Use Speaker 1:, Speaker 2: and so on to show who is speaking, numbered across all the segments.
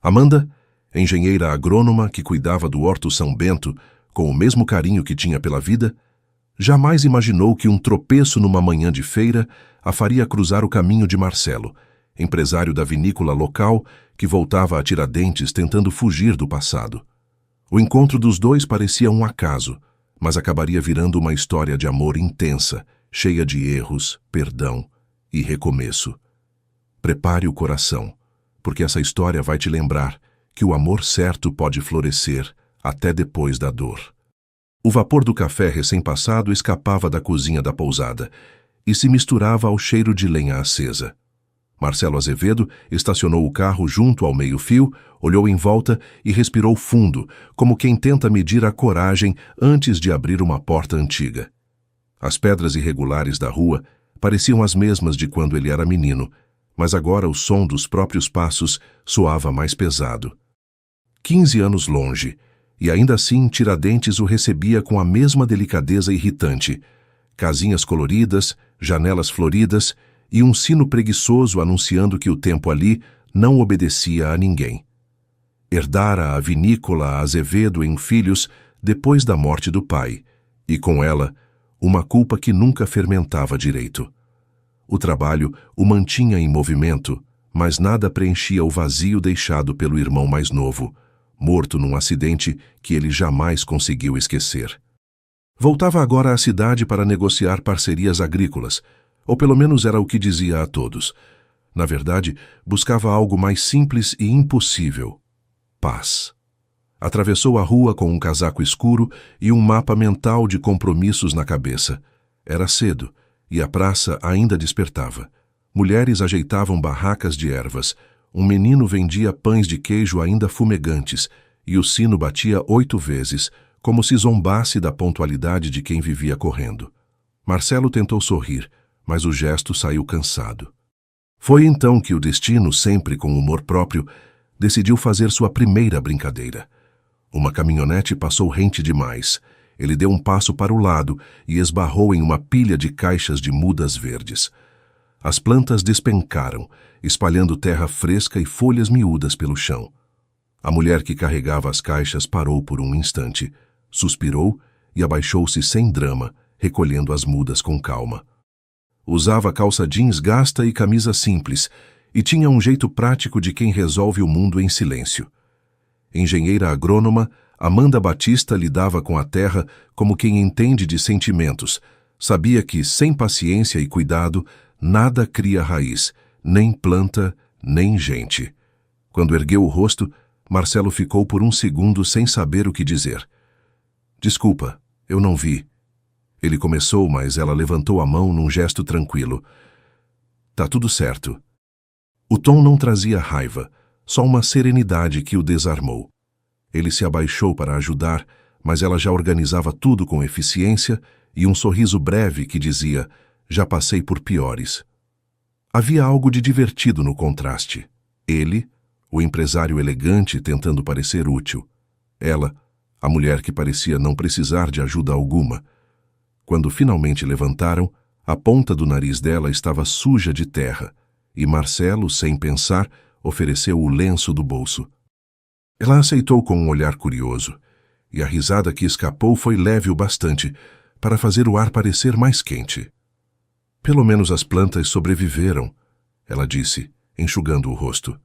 Speaker 1: Amanda, engenheira agrônoma que cuidava do Horto São Bento com o mesmo carinho que tinha pela vida, jamais imaginou que um tropeço numa manhã de feira a faria cruzar o caminho de Marcelo, empresário da vinícola local que voltava a Tiradentes tentando fugir do passado. O encontro dos dois parecia um acaso, mas acabaria virando uma história de amor intensa, cheia de erros, perdão e recomeço. Prepare o coração, porque essa história vai te lembrar que o amor certo pode florescer até depois da dor. O vapor do café recém-passado escapava da cozinha da pousada e se misturava ao cheiro de lenha acesa. Marcelo Azevedo estacionou o carro junto ao meio-fio, olhou em volta e respirou fundo, como quem tenta medir a coragem antes de abrir uma porta antiga. As pedras irregulares da rua pareciam as mesmas de quando ele era menino, mas agora o som dos próprios passos soava mais pesado. 15 anos longe, e ainda assim Tiradentes o recebia com a mesma delicadeza irritante. Casinhas coloridas, janelas floridas e um sino preguiçoso anunciando que o tempo ali não obedecia a ninguém. Herdara a vinícola Azevedo em Filhos depois da morte do pai, e com ela, uma culpa que nunca fermentava direito. O trabalho o mantinha em movimento, mas nada preenchia o vazio deixado pelo irmão mais novo, morto num acidente que ele jamais conseguiu esquecer. Voltava agora à cidade para negociar parcerias agrícolas, ou pelo menos era o que dizia a todos. Na verdade, buscava algo mais simples e impossível: paz. Atravessou a rua com um casaco escuro e um mapa mental de compromissos na cabeça. Era cedo, e a praça ainda despertava. Mulheres ajeitavam barracas de ervas, um menino vendia pães de queijo ainda fumegantes, e o sino batia 8 vezes, como se zombasse da pontualidade de quem vivia correndo. Marcelo tentou sorrir, mas o gesto saiu cansado. Foi então que o destino, sempre com humor próprio, decidiu fazer sua primeira brincadeira. Uma caminhonete passou rente demais. Ele deu um passo para o lado e esbarrou em uma pilha de caixas de mudas verdes. As plantas despencaram, espalhando terra fresca e folhas miúdas pelo chão. A mulher que carregava as caixas parou por um instante, suspirou e abaixou-se sem drama, recolhendo as mudas com calma. Usava calça jeans gasta e camisa simples, e tinha um jeito prático de quem resolve o mundo em silêncio. Engenheira agrônoma, Amanda Batista lidava com a terra como quem entende de sentimentos. Sabia que, sem paciência e cuidado, nada cria raiz, nem planta, nem gente. Quando ergueu o rosto, Marcelo ficou por um segundo sem saber o que dizer. Desculpa, eu não vi. Ele começou, mas ela levantou a mão num gesto tranquilo. Tá tudo certo. O tom não trazia raiva, só uma serenidade que o desarmou. Ele se abaixou para ajudar, mas ela já organizava tudo com eficiência e um sorriso breve que dizia: já passei por piores. Havia algo de divertido no contraste. Ele, o empresário elegante tentando parecer útil. Ela, a mulher que parecia não precisar de ajuda alguma. Quando finalmente levantaram, a ponta do nariz dela estava suja de terra, e Marcelo, sem pensar, ofereceu o lenço do bolso. Ela aceitou com um olhar curioso, e a risada que escapou foi leve o bastante para fazer o ar parecer mais quente. Pelo menos as plantas sobreviveram, ela disse, enxugando o rosto.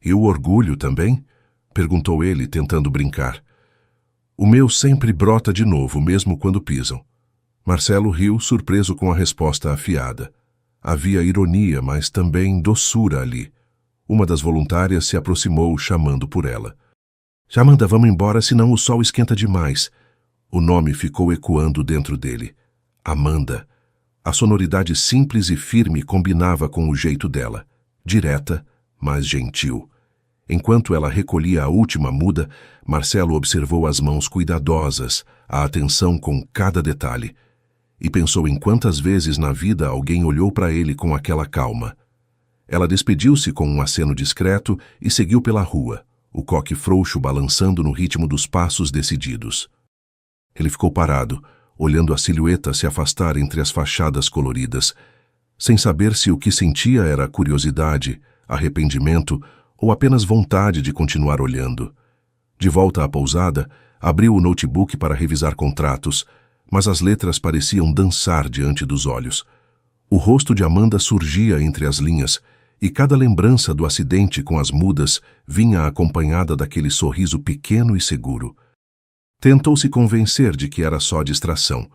Speaker 1: E o orgulho também? Perguntou ele, tentando brincar. O meu sempre brota de novo, mesmo quando pisam. Marcelo riu, surpreso com a resposta afiada. Havia ironia, mas também doçura ali. Uma das voluntárias se aproximou, chamando por ela. Amanda, vamos embora, senão o sol esquenta demais. O nome ficou ecoando dentro dele. Amanda. A sonoridade simples e firme combinava com o jeito dela. Direta, mas gentil. Enquanto ela recolhia a última muda, Marcelo observou as mãos cuidadosas, a atenção com cada detalhe. E pensou em quantas vezes na vida alguém olhou para ele com aquela calma. Ela despediu-se com um aceno discreto e seguiu pela rua, o coque frouxo balançando no ritmo dos passos decididos. Ele ficou parado, olhando a silhueta se afastar entre as fachadas coloridas, sem saber se o que sentia era curiosidade, arrependimento ou apenas vontade de continuar olhando. De volta à pousada, abriu o notebook para revisar contratos, mas as letras pareciam dançar diante dos olhos. O rosto de Amanda surgia entre as linhas, e cada lembrança do acidente com as mudas vinha acompanhada daquele sorriso pequeno e seguro. Tentou se convencer de que era só distração,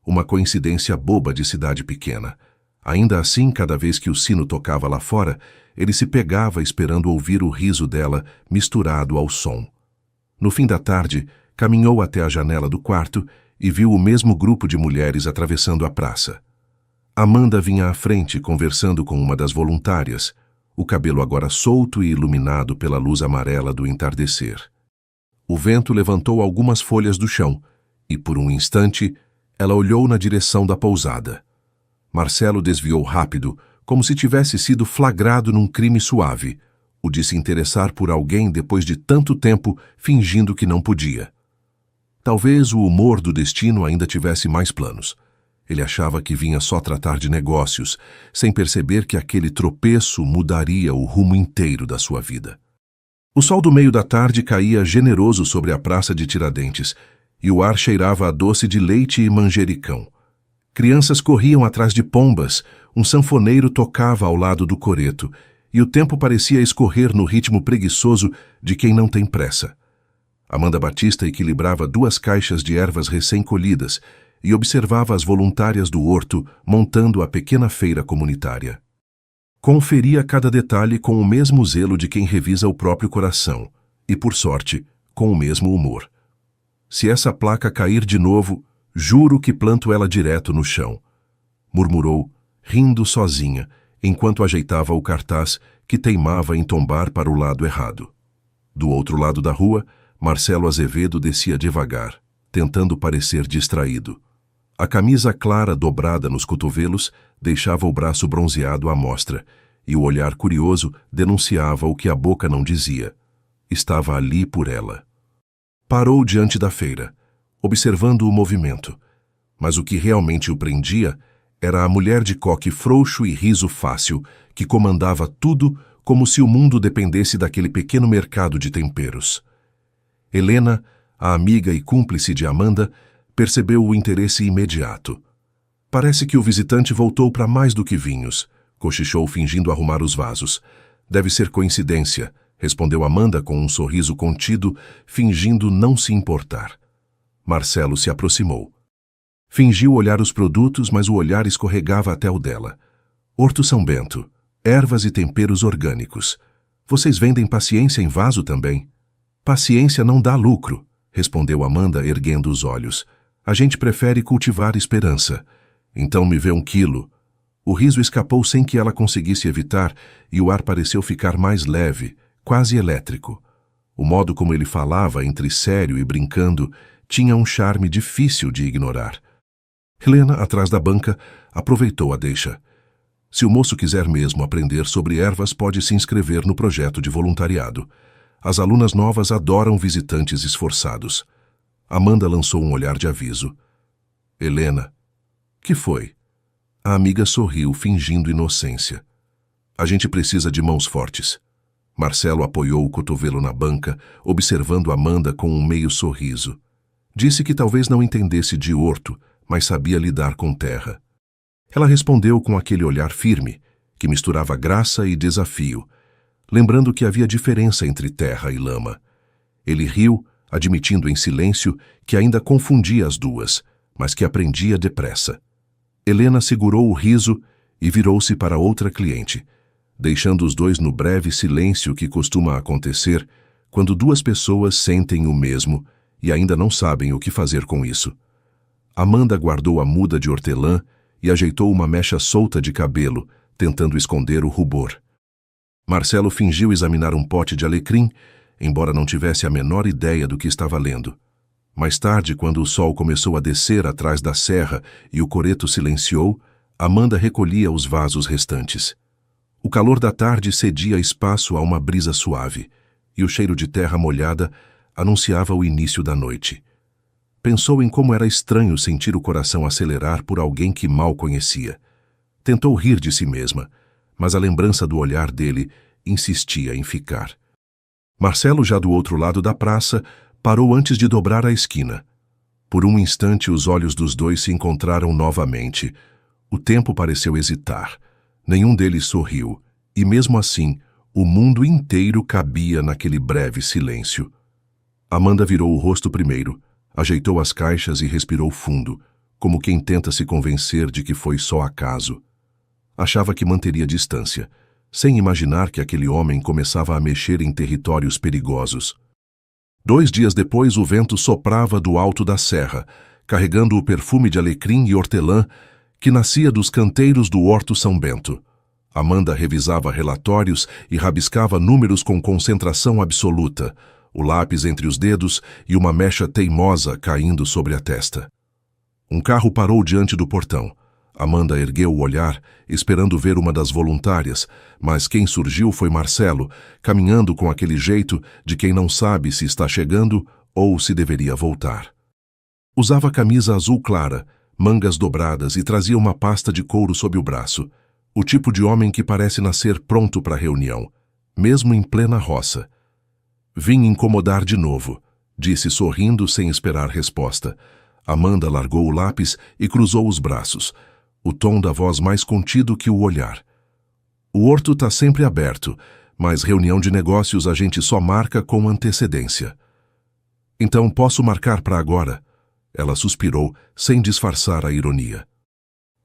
Speaker 1: uma coincidência boba de cidade pequena. Ainda assim, cada vez que o sino tocava lá fora, ele se pegava esperando ouvir o riso dela misturado ao som. No fim da tarde, caminhou até a janela do quarto e viu o mesmo grupo de mulheres atravessando a praça. Amanda vinha à frente conversando com uma das voluntárias, o cabelo agora solto e iluminado pela luz amarela do entardecer. O vento levantou algumas folhas do chão e, por um instante, ela olhou na direção da pousada. Marcelo desviou rápido, como se tivesse sido flagrado num crime suave, o de se interessar por alguém depois de tanto tempo fingindo que não podia. Talvez o humor do destino ainda tivesse mais planos. Ele achava que vinha só tratar de negócios, sem perceber que aquele tropeço mudaria o rumo inteiro da sua vida. O sol do meio da tarde caía generoso sobre a praça de Tiradentes, e o ar cheirava a doce de leite e manjericão. Crianças corriam atrás de pombas, um sanfoneiro tocava ao lado do coreto, e o tempo parecia escorrer no ritmo preguiçoso de quem não tem pressa. Amanda Batista equilibrava 2 caixas de ervas recém-colhidas e observava as voluntárias do horto montando a pequena feira comunitária. Conferia cada detalhe com o mesmo zelo de quem revisa o próprio coração, e, por sorte, com o mesmo humor. Se essa placa cair de novo, juro que planto ela direto no chão, murmurou, rindo sozinha, enquanto ajeitava o cartaz que teimava em tombar para o lado errado. Do outro lado da rua, Marcelo Azevedo descia devagar, tentando parecer distraído. A camisa clara dobrada nos cotovelos deixava o braço bronzeado à mostra, e o olhar curioso denunciava o que a boca não dizia. Estava ali por ela. Parou diante da feira, observando o movimento, mas o que realmente o prendia era a mulher de coque frouxo e riso fácil que comandava tudo como se o mundo dependesse daquele pequeno mercado de temperos. Helena, a amiga e cúmplice de Amanda, percebeu o interesse imediato. Parece que o visitante voltou para mais do que vinhos, cochichou fingindo arrumar os vasos. Deve ser coincidência, respondeu Amanda com um sorriso contido, fingindo não se importar. Marcelo se aproximou. Fingiu olhar os produtos, mas o olhar escorregava até o dela. Horto São Bento, ervas e temperos orgânicos. Vocês vendem paciência em vaso também? Paciência não dá lucro, respondeu Amanda erguendo os olhos. A gente prefere cultivar esperança. Então me vê 1 quilo. O riso escapou sem que ela conseguisse evitar e o ar pareceu ficar mais leve, quase elétrico. O modo como ele falava, entre sério e brincando, tinha um charme difícil de ignorar. Helena, atrás da banca, aproveitou a deixa. Se o moço quiser mesmo aprender sobre ervas, pode se inscrever no projeto de voluntariado. As alunas novas adoram visitantes esforçados. Amanda lançou um olhar de aviso. Helena. Que foi? A amiga sorriu, fingindo inocência. A gente precisa de mãos fortes. Marcelo apoiou o cotovelo na banca, observando Amanda com um meio sorriso. Disse que talvez não entendesse de horto, mas sabia lidar com terra. Ela respondeu com aquele olhar firme, que misturava graça e desafio, lembrando que havia diferença entre terra e lama. Ele riu, admitindo em silêncio que ainda confundia as duas, mas que aprendia depressa. Helena segurou o riso e virou-se para outra cliente, deixando os dois no breve silêncio que costuma acontecer quando 2 pessoas sentem o mesmo e ainda não sabem o que fazer com isso. Amanda guardou a muda de hortelã e ajeitou uma mecha solta de cabelo, tentando esconder o rubor. Marcelo fingiu examinar um pote de alecrim, embora não tivesse a menor ideia do que estava lendo. Mais tarde, quando o sol começou a descer atrás da serra e o coreto silenciou, Amanda recolhia os vasos restantes. O calor da tarde cedia espaço a uma brisa suave, e o cheiro de terra molhada anunciava o início da noite. Pensou em como era estranho sentir o coração acelerar por alguém que mal conhecia. Tentou rir de si mesma, mas a lembrança do olhar dele insistia em ficar. Marcelo, já do outro lado da praça, parou antes de dobrar a esquina. Por um instante, os olhos dos dois se encontraram novamente. O tempo pareceu hesitar. Nenhum deles sorriu, e mesmo assim, o mundo inteiro cabia naquele breve silêncio. Amanda virou o rosto primeiro, ajeitou as caixas e respirou fundo, como quem tenta se convencer de que foi só acaso. Achava que manteria distância, sem imaginar que aquele homem começava a mexer em territórios perigosos. 2 dias depois, o vento soprava do alto da serra, carregando o perfume de alecrim e hortelã que nascia dos canteiros do Horto São Bento. Amanda revisava relatórios e rabiscava números com concentração absoluta, o lápis entre os dedos e uma mecha teimosa caindo sobre a testa. Um carro parou diante do portão. Amanda ergueu o olhar, esperando ver uma das voluntárias, mas quem surgiu foi Marcelo, caminhando com aquele jeito de quem não sabe se está chegando ou se deveria voltar. Usava camisa azul clara, mangas dobradas e trazia uma pasta de couro sob o braço, o tipo de homem que parece nascer pronto para a reunião, mesmo em plena roça. Vim incomodar de novo, disse sorrindo sem esperar resposta. Amanda largou o lápis e cruzou os braços, o tom da voz mais contido que o olhar. O horto está sempre aberto, mas reunião de negócios a gente só marca com antecedência. Então posso marcar para agora? Ela suspirou, sem disfarçar a ironia.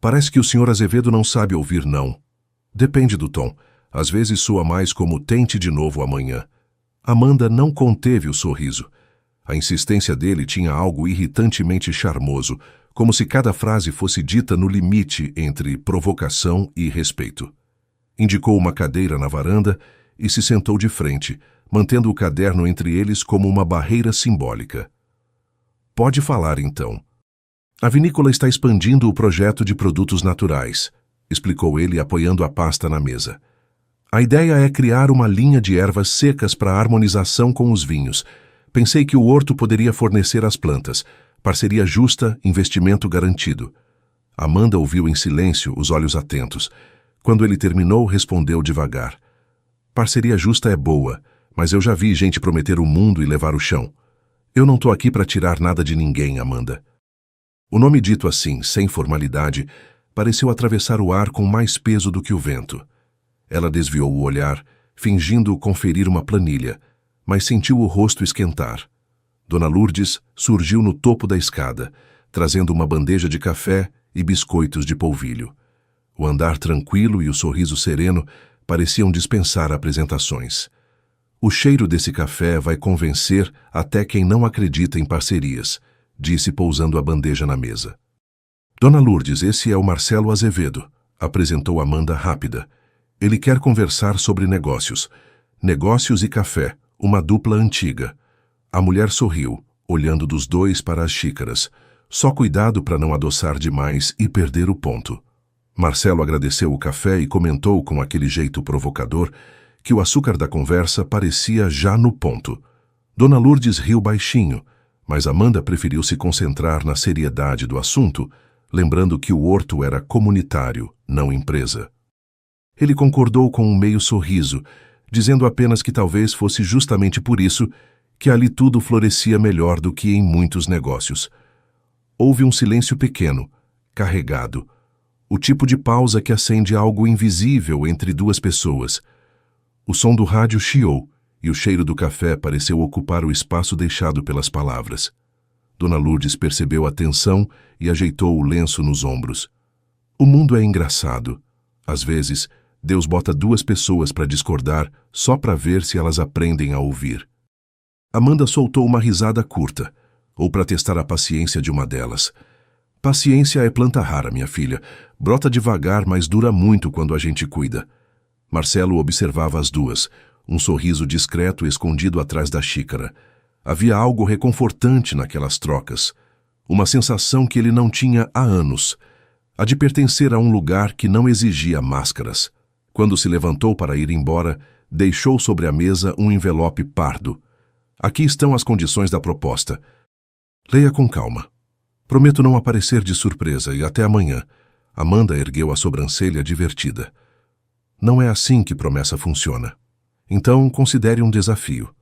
Speaker 1: Parece que o Sr. Azevedo não sabe ouvir não. Depende do tom. Às vezes soa mais como tente de novo amanhã. Amanda não conteve o sorriso. A insistência dele tinha algo irritantemente charmoso, como se cada frase fosse dita no limite entre provocação e respeito. Indicou uma cadeira na varanda e se sentou de frente, mantendo o caderno entre eles como uma barreira simbólica. Pode falar, então. A vinícola está expandindo o projeto de produtos naturais, explicou ele, apoiando a pasta na mesa. A ideia é criar uma linha de ervas secas para harmonização com os vinhos. Pensei que o horto poderia fornecer as plantas. Parceria justa, investimento garantido. Amanda ouviu em silêncio, os olhos atentos. Quando ele terminou, respondeu devagar. Parceria justa é boa, mas eu já vi gente prometer o mundo e levar o chão. Eu não estou aqui para tirar nada de ninguém, Amanda. O nome dito assim, sem formalidade, pareceu atravessar o ar com mais peso do que o vento. Ela desviou o olhar, fingindo conferir uma planilha, mas sentiu o rosto esquentar. Dona Lourdes surgiu no topo da escada, trazendo uma bandeja de café e biscoitos de polvilho. O andar tranquilo e o sorriso sereno pareciam dispensar apresentações. O cheiro desse café vai convencer até quem não acredita em parcerias, disse pousando a bandeja na mesa. Dona Lourdes, esse é o Marcelo Azevedo, apresentou Amanda rápida. Ele quer conversar sobre negócios. Negócios e café, uma dupla antiga. A mulher sorriu, olhando dos dois para as xícaras. Só cuidado para não adoçar demais e perder o ponto. Marcelo agradeceu o café e comentou com aquele jeito provocador que o açúcar da conversa parecia já no ponto. Dona Lourdes riu baixinho, mas Amanda preferiu se concentrar na seriedade do assunto, lembrando que o horto era comunitário, não empresa. Ele concordou com um meio sorriso, dizendo apenas que talvez fosse justamente por isso que ali tudo florescia melhor do que em muitos negócios. Houve um silêncio pequeno, carregado, o tipo de pausa que acende algo invisível entre duas pessoas. O som do rádio chiou e o cheiro do café pareceu ocupar o espaço deixado pelas palavras. Dona Lourdes percebeu a tensão e ajeitou o lenço nos ombros. O mundo é engraçado. Às vezes, Deus bota duas pessoas para discordar só para ver se elas aprendem a ouvir. Amanda soltou uma risada curta, ou para testar a paciência de uma delas. Paciência é planta rara, minha filha. Brota devagar, mas dura muito quando a gente cuida. Marcelo observava as duas, um sorriso discreto escondido atrás da xícara. Havia algo reconfortante naquelas trocas, uma sensação que ele não tinha há anos, a de pertencer a um lugar que não exigia máscaras. Quando se levantou para ir embora, deixou sobre a mesa um envelope pardo. Aqui estão as condições da proposta. Leia com calma. Prometo não aparecer de surpresa e até amanhã. Amanda ergueu a sobrancelha divertida. Não é assim que promessa funciona. Então considere um desafio.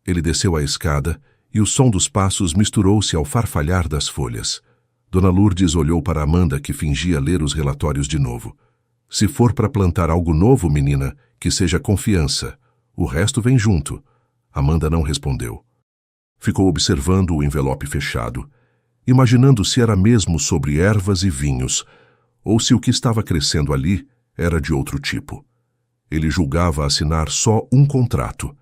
Speaker 1: Ele desceu a escada e o som dos passos misturou-se ao farfalhar das folhas. Dona Lourdes olhou para Amanda, que fingia ler os relatórios de novo. Se for para plantar algo novo, menina, que seja confiança. O resto vem junto. Amanda não respondeu. Ficou observando o envelope fechado, imaginando se era mesmo sobre ervas e vinhos, ou se o que estava crescendo ali era de outro tipo. Ele julgava assinar só um contrato,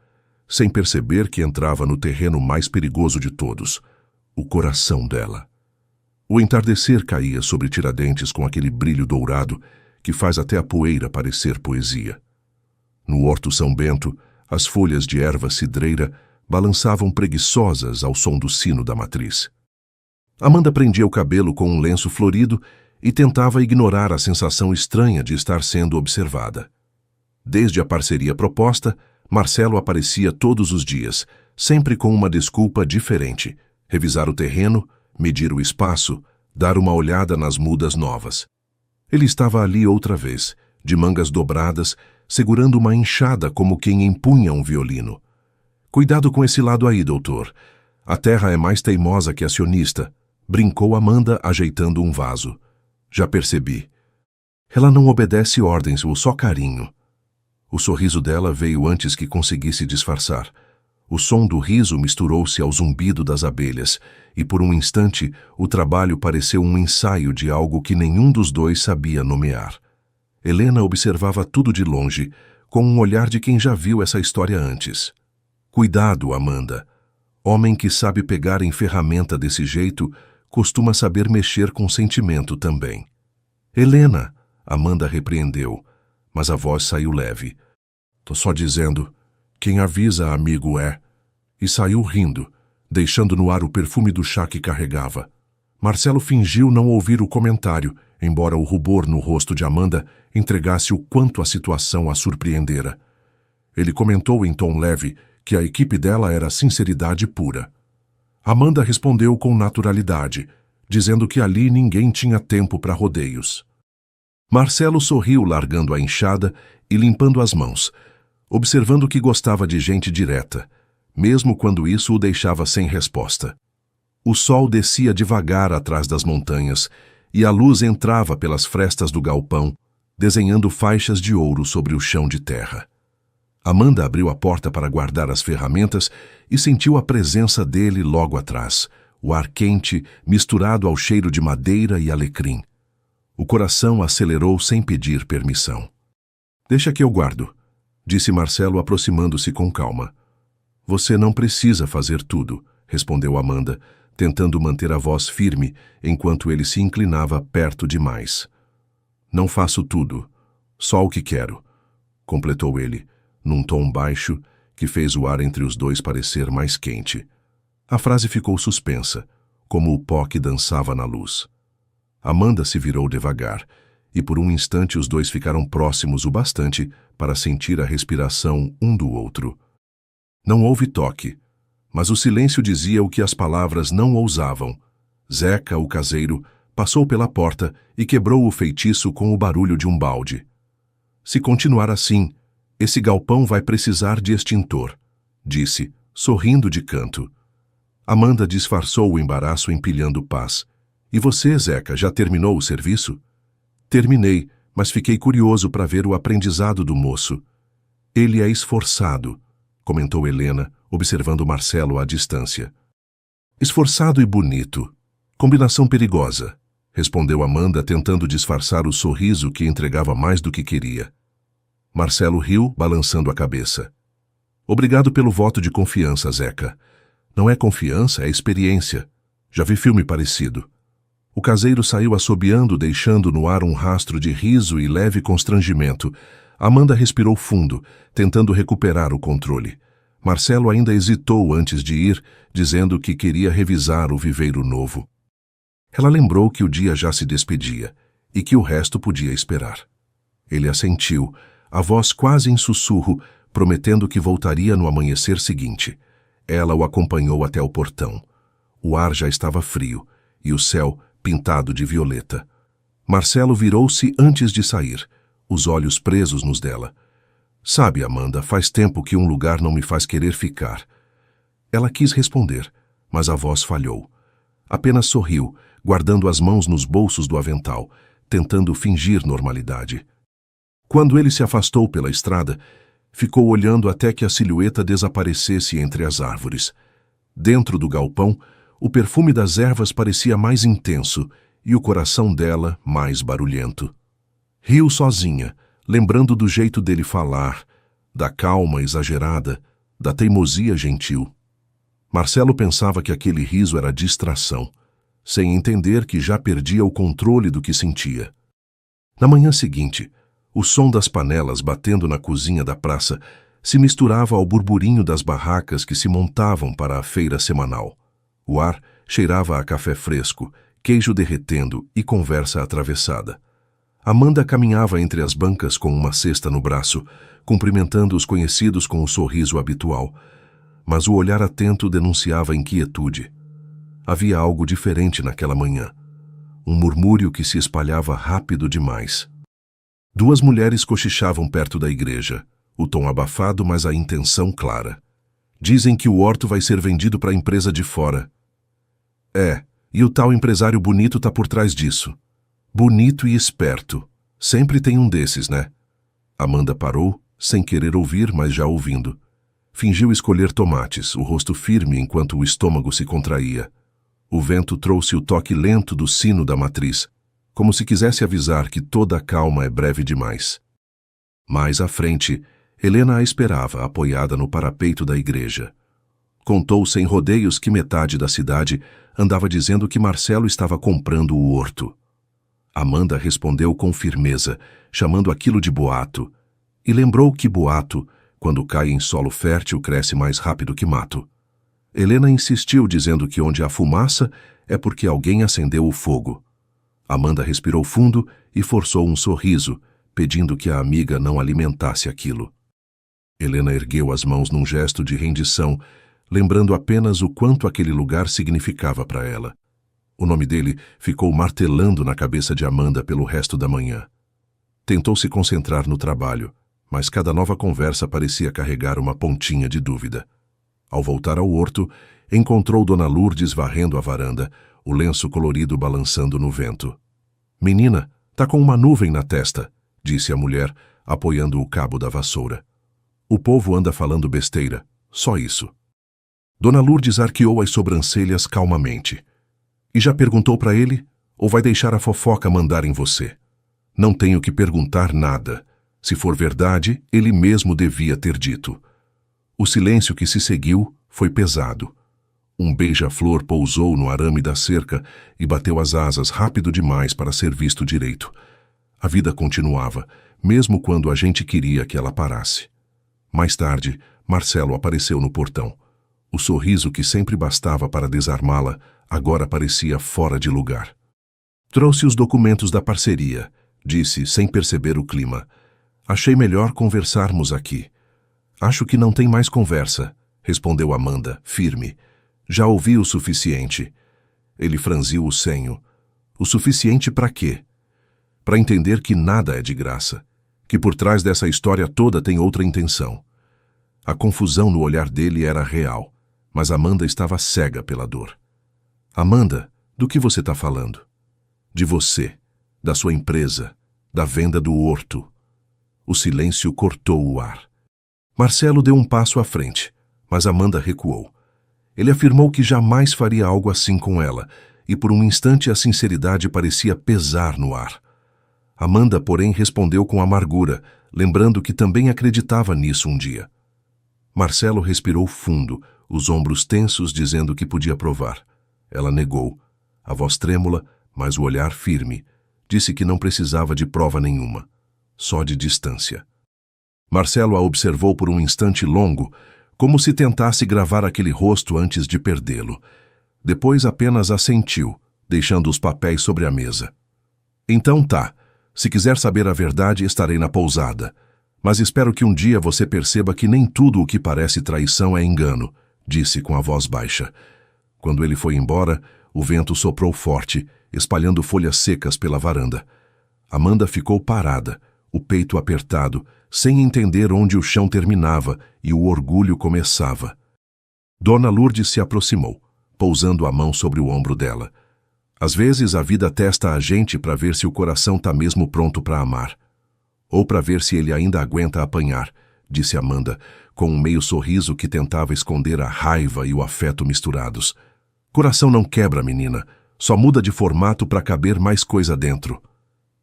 Speaker 1: sem perceber que entrava no terreno mais perigoso de todos, o coração dela. O entardecer caía sobre Tiradentes com aquele brilho dourado que faz até a poeira parecer poesia. No Horto São Bento, as folhas de erva cidreira balançavam preguiçosas ao som do sino da matriz. Amanda prendia o cabelo com um lenço florido e tentava ignorar a sensação estranha de estar sendo observada. Desde a parceria proposta, Marcelo aparecia todos os dias, sempre com uma desculpa diferente: revisar o terreno, medir o espaço, dar uma olhada nas mudas novas. Ele estava ali outra vez, de mangas dobradas, segurando uma enxada como quem empunha um violino. Cuidado com esse lado aí, doutor. A terra é mais teimosa que acionista, brincou Amanda, ajeitando um vaso. Já percebi. Ela não obedece ordens ou só carinho. O sorriso dela veio antes que conseguisse disfarçar. O som do riso misturou-se ao zumbido das abelhas, e por um instante o trabalho pareceu um ensaio de algo que nenhum dos dois sabia nomear. Helena observava tudo de longe, com um olhar de quem já viu essa história antes. Cuidado, Amanda. Homem que sabe pegar em ferramenta desse jeito costuma saber mexer com sentimento também. Helena, Amanda repreendeu, mas a voz saiu leve. Tô só dizendo, quem avisa amigo é. E saiu rindo, deixando no ar o perfume do chá que carregava. Marcelo fingiu não ouvir o comentário, embora o rubor no rosto de Amanda entregasse o quanto a situação a surpreendera. Ele comentou em tom leve que a equipe dela era sinceridade pura. Amanda respondeu com naturalidade, dizendo que ali ninguém tinha tempo para rodeios. Marcelo sorriu, largando a enxada e limpando as mãos, observando que gostava de gente direta, mesmo quando isso o deixava sem resposta. O sol descia devagar atrás das montanhas e a luz entrava pelas frestas do galpão, desenhando faixas de ouro sobre o chão de terra. Amanda abriu a porta para guardar as ferramentas e sentiu a presença dele logo atrás, o ar quente misturado ao cheiro de madeira e alecrim. O coração acelerou sem pedir permissão. Deixa que eu guardo, disse Marcelo, aproximando-se com calma. Você não precisa fazer tudo, respondeu Amanda, tentando manter a voz firme enquanto ele se inclinava perto demais. Não faço tudo, só o que quero, completou ele, num tom baixo que fez o ar entre os dois parecer mais quente. A frase ficou suspensa, como o pó que dançava na luz. Amanda se virou devagar, e por um instante os dois ficaram próximos o bastante para sentir a respiração um do outro. Não houve toque, mas o silêncio dizia o que as palavras não ousavam. Zeca, o caseiro, passou pela porta e quebrou o feitiço com o barulho de um balde. Se continuar assim, esse galpão vai precisar de extintor, disse, sorrindo de canto. Amanda disfarçou o embaraço empilhando pás. E você, Zeca, já terminou o serviço? Terminei, mas fiquei curioso para ver o aprendizado do moço. Ele é esforçado, comentou Helena, observando Marcelo à distância. Esforçado e bonito. Combinação perigosa, respondeu Amanda, tentando disfarçar o sorriso que entregava mais do que queria. Marcelo riu, balançando a cabeça. Obrigado pelo voto de confiança, Zeca. Não é confiança, é experiência. Já vi filme parecido. O caseiro saiu assobiando, deixando no ar um rastro de riso e leve constrangimento. Amanda respirou fundo, tentando recuperar o controle. Marcelo ainda hesitou antes de ir, dizendo que queria revisar o viveiro novo. Ela lembrou que o dia já se despedia e que o resto podia esperar. Ele assentiu, a voz quase em sussurro, prometendo que voltaria no amanhecer seguinte. Ela o acompanhou até o portão. O ar já estava frio e o céu pintado de violeta. Marcelo virou-se antes de sair, os olhos presos nos dela. Sabe, Amanda, faz tempo que um lugar não me faz querer ficar. Ela quis responder, mas a voz falhou. Apenas sorriu, guardando as mãos nos bolsos do avental, tentando fingir normalidade. Quando ele se afastou pela estrada, ficou olhando até que a silhueta desaparecesse entre as árvores. Dentro do galpão, o perfume das ervas parecia mais intenso e o coração dela mais barulhento. Riu sozinha, lembrando do jeito dele falar, da calma exagerada, da teimosia gentil. Marcelo pensava que aquele riso era distração, sem entender que já perdia o controle do que sentia. Na manhã seguinte, o som das panelas batendo na cozinha da praça se misturava ao burburinho das barracas que se montavam para a feira semanal. O ar cheirava a café fresco, queijo derretendo e conversa atravessada. Amanda caminhava entre as bancas com uma cesta no braço, cumprimentando os conhecidos com o sorriso habitual, mas o olhar atento denunciava inquietude. Havia algo diferente naquela manhã. Um murmúrio que se espalhava rápido demais. Duas mulheres cochichavam perto da igreja, o tom abafado, mas a intenção clara. Dizem que o horto vai ser vendido para a empresa de fora. E o tal empresário bonito tá por trás disso. Bonito e esperto. Sempre tem um desses, né? Amanda parou, sem querer ouvir, mas já ouvindo. Fingiu escolher tomates, o rosto firme enquanto o estômago se contraía. O vento trouxe o toque lento do sino da matriz, como se quisesse avisar que toda a calma é breve demais. Mais à frente, Helena a esperava, apoiada no parapeito da igreja. Contou sem rodeios que metade da cidade andava dizendo que Marcelo estava comprando o horto. Amanda respondeu com firmeza, chamando aquilo de boato, e lembrou que boato, quando cai em solo fértil, cresce mais rápido que mato. Helena insistiu, dizendo que onde há fumaça é porque alguém acendeu o fogo. Amanda respirou fundo e forçou um sorriso, pedindo que a amiga não alimentasse aquilo. Helena ergueu as mãos num gesto de rendição, lembrando apenas o quanto aquele lugar significava para ela. O nome dele ficou martelando na cabeça de Amanda pelo resto da manhã. Tentou se concentrar no trabalho, mas cada nova conversa parecia carregar uma pontinha de dúvida. Ao voltar ao horto, encontrou Dona Lourdes varrendo a varanda, o lenço colorido balançando no vento. "Menina, tá com uma nuvem na testa", disse a mulher, apoiando o cabo da vassoura. "O povo anda falando besteira, só isso." Dona Lourdes arqueou as sobrancelhas calmamente. "E já perguntou para ele? Ou vai deixar a fofoca mandar em você?" "Não tenho que perguntar nada. Se for verdade, ele mesmo devia ter dito." O silêncio que se seguiu foi pesado. Um beija-flor pousou no arame da cerca e bateu as asas rápido demais para ser visto direito. A vida continuava, mesmo quando a gente queria que ela parasse. Mais tarde, Marcelo apareceu no portão. O sorriso que sempre bastava para desarmá-la agora parecia fora de lugar. "Trouxe os documentos da parceria", disse, sem perceber o clima. "Achei melhor conversarmos aqui." "Acho que não tem mais conversa", respondeu Amanda, firme. "Já ouvi o suficiente." Ele franziu o senho. "O suficiente para quê?" "Para entender que nada é de graça, que por trás dessa história toda tem outra intenção." A confusão no olhar dele era real, mas Amanda estava cega pela dor. "Amanda, do que você está falando?" "De você, da sua empresa, da venda do horto." O silêncio cortou o ar. Marcelo deu um passo à frente, mas Amanda recuou. Ele afirmou que jamais faria algo assim com ela, e por um instante a sinceridade parecia pesar no ar. Amanda, porém, respondeu com amargura, lembrando que também acreditava nisso um dia. Marcelo respirou fundo, os ombros tensos, dizendo que podia provar. Ela negou, a voz trêmula, mas o olhar firme. Disse que não precisava de prova nenhuma, só de distância. Marcelo a observou por um instante longo, como se tentasse gravar aquele rosto antes de perdê-lo. Depois apenas assentiu, deixando os papéis sobre a mesa. "Então tá, se quiser saber a verdade, estarei na pousada. Mas espero que um dia você perceba que nem tudo o que parece traição é engano", disse com a voz baixa. Quando ele foi embora, o vento soprou forte, espalhando folhas secas pela varanda. Amanda ficou parada, o peito apertado, sem entender onde o chão terminava e o orgulho começava. Dona Lourdes se aproximou, pousando a mão sobre o ombro dela. Às vezes a vida testa a gente para ver se o coração tá mesmo pronto para amar. Ou para ver se ele ainda aguenta apanhar, disse Amanda, com um meio sorriso que tentava esconder a raiva e o afeto misturados. Coração não quebra, menina. Só muda de formato para caber mais coisa dentro.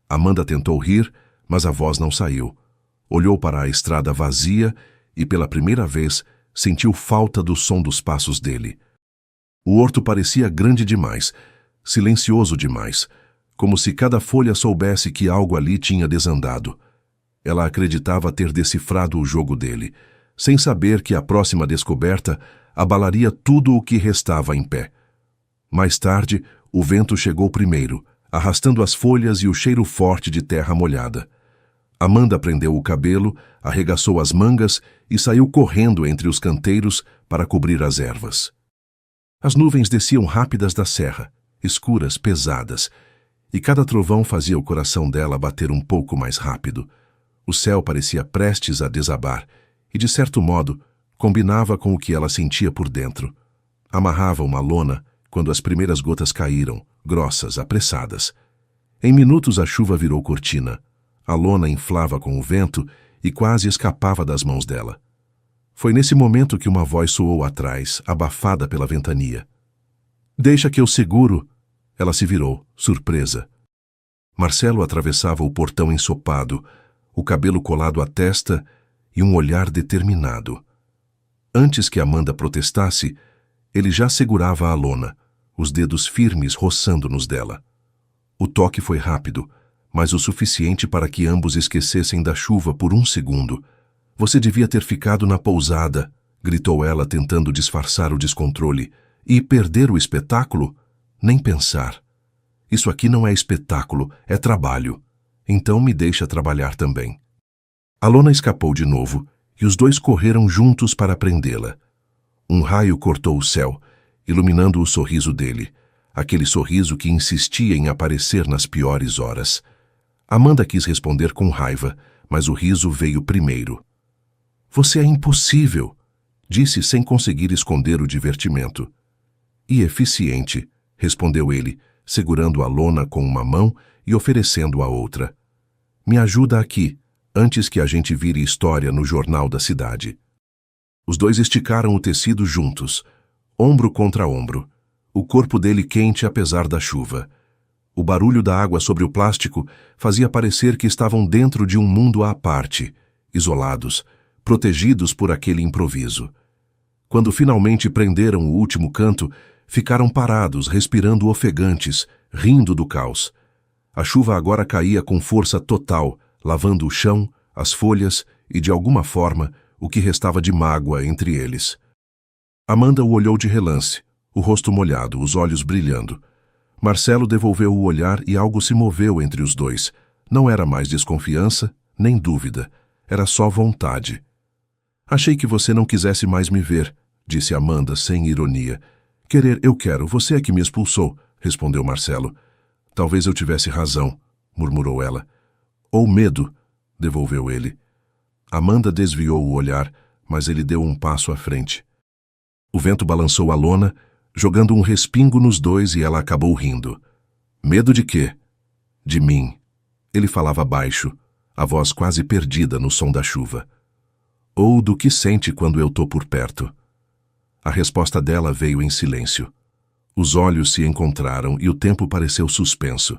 Speaker 1: Amanda tentou rir, mas a voz não saiu. Olhou para a estrada vazia e, pela primeira vez, sentiu falta do som dos passos dele. O horto parecia grande demais, silencioso demais, como se cada folha soubesse que algo ali tinha desandado. Ela acreditava ter decifrado o jogo dele, sem saber que a próxima descoberta abalaria tudo o que restava em pé. Mais tarde, o vento chegou primeiro, arrastando as folhas e o cheiro forte de terra molhada. Amanda prendeu o cabelo, arregaçou as mangas e saiu correndo entre os canteiros para cobrir as ervas. As nuvens desciam rápidas da serra, escuras, pesadas, e cada trovão fazia o coração dela bater um pouco mais rápido. O céu parecia prestes a desabar e, de certo modo, combinava com o que ela sentia por dentro. Amarrava uma lona quando as primeiras gotas caíram, grossas, apressadas. Em minutos a chuva virou cortina. A lona inflava com o vento e quase escapava das mãos dela. Foi nesse momento que uma voz soou atrás, abafada pela ventania. "Deixa que eu seguro." Ela se virou, surpresa. Marcelo atravessava o portão ensopado, o cabelo colado à testa e um olhar determinado. Antes que Amanda protestasse, ele já segurava a lona, os dedos firmes roçando nos dela. O toque foi rápido, mas o suficiente para que ambos esquecessem da chuva por um segundo. "Você devia ter ficado na pousada", gritou ela, tentando disfarçar o descontrole. "E perder o espetáculo? Nem pensar. Isso aqui não é espetáculo, é trabalho. Então me deixa trabalhar também." A lona escapou de novo e os dois correram juntos para prendê-la. Um raio cortou o céu, iluminando o sorriso dele, aquele sorriso que insistia em aparecer nas piores horas. Amanda quis responder com raiva, mas o riso veio primeiro. "Você é impossível", disse sem conseguir esconder o divertimento. "E eficiente", respondeu ele, segurando a lona com uma mão e oferecendo a outra. "Me ajuda aqui, antes que a gente vire história no jornal da cidade." Os dois esticaram o tecido juntos, ombro contra ombro, o corpo dele quente apesar da chuva. O barulho da água sobre o plástico fazia parecer que estavam dentro de um mundo à parte, isolados, protegidos por aquele improviso. Quando finalmente prenderam o último canto, ficaram parados, respirando ofegantes, rindo do caos. A chuva agora caía com força total, lavando o chão, as folhas e, de alguma forma, o que restava de mágoa entre eles. Amanda o olhou de relance, o rosto molhado, os olhos brilhando. Marcelo devolveu o olhar e algo se moveu entre os dois. Não era mais desconfiança, nem dúvida. Era só vontade. "Achei que você não quisesse mais me ver", disse Amanda sem ironia. "Querer, eu quero. Você é que me expulsou", respondeu Marcelo. "Talvez eu tivesse razão", murmurou ela. "Ou medo", devolveu ele. Amanda desviou o olhar, mas ele deu um passo à frente. O vento balançou a lona, jogando um respingo nos dois, e ela acabou rindo. "Medo de quê?" "De mim." Ele falava baixo, a voz quase perdida no som da chuva. "Ou do que sente quando eu tô por perto." A resposta dela veio em silêncio. Os olhos se encontraram e o tempo pareceu suspenso.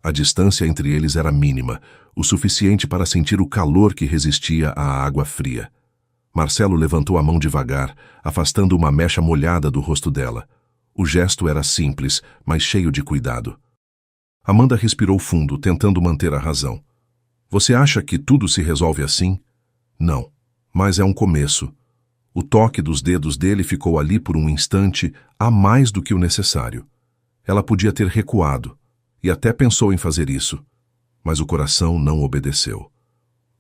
Speaker 1: A distância entre eles era mínima, o suficiente para sentir o calor que resistia à água fria. Marcelo levantou a mão devagar, afastando uma mecha molhada do rosto dela. O gesto era simples, mas cheio de cuidado. Amanda respirou fundo, tentando manter a razão. "Você acha que tudo se resolve assim?" "Não, mas é um começo." O toque dos dedos dele ficou ali por um instante, a mais do que o necessário. Ela podia ter recuado, e até pensou em fazer isso, mas o coração não obedeceu.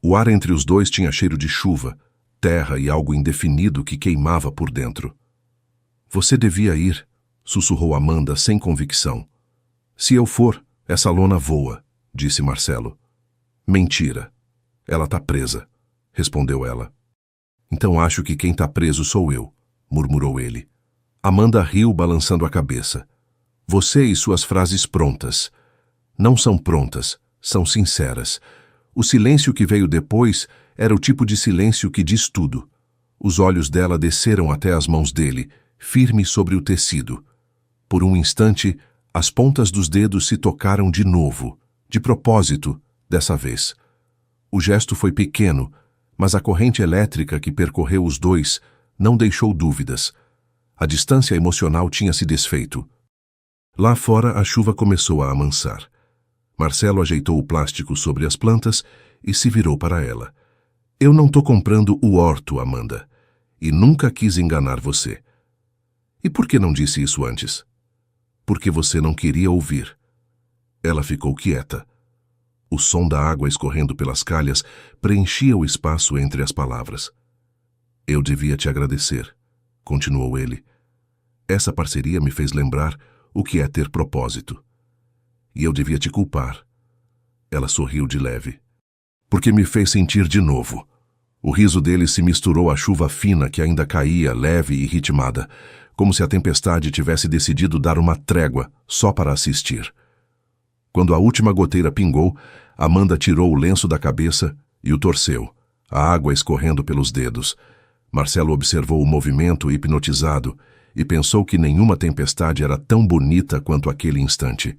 Speaker 1: O ar entre os dois tinha cheiro de chuva, terra e algo indefinido que queimava por dentro. "Você devia ir", sussurrou Amanda sem convicção. "Se eu for, essa lona voa", disse Marcelo. "Mentira. Ela tá presa, respondeu ela. Então acho que quem tá preso sou eu, murmurou ele. Amanda riu, balançando a cabeça. Você e suas frases prontas. Não são prontas, são sinceras. O silêncio que veio depois era o tipo de silêncio que diz tudo. Os olhos dela desceram até as mãos dele, firmes sobre o tecido. Por um instante, as pontas dos dedos se tocaram de novo, de propósito, dessa vez. O gesto foi pequeno, mas a corrente elétrica que percorreu os dois não deixou dúvidas. A distância emocional tinha se desfeito. Lá fora, a chuva começou a amansar. Marcelo ajeitou o plástico sobre as plantas e se virou para ela. Eu não tô comprando o horto, Amanda, e nunca quis enganar você. E por que não disse isso antes? Porque você não queria ouvir. Ela ficou quieta. O som da água escorrendo pelas calhas preenchia o espaço entre as palavras. Eu devia te agradecer, continuou ele. Essa parceria me fez lembrar o que é ter propósito. E eu devia te culpar. Ela sorriu de leve. Porque me fez sentir de novo. O riso dele se misturou à chuva fina que ainda caía, leve e ritmada, como se a tempestade tivesse decidido dar uma trégua só para assistir. Quando a última goteira pingou, Amanda tirou o lenço da cabeça e o torceu, a água escorrendo pelos dedos. Marcelo observou o movimento hipnotizado e pensou que nenhuma tempestade era tão bonita quanto aquele instante.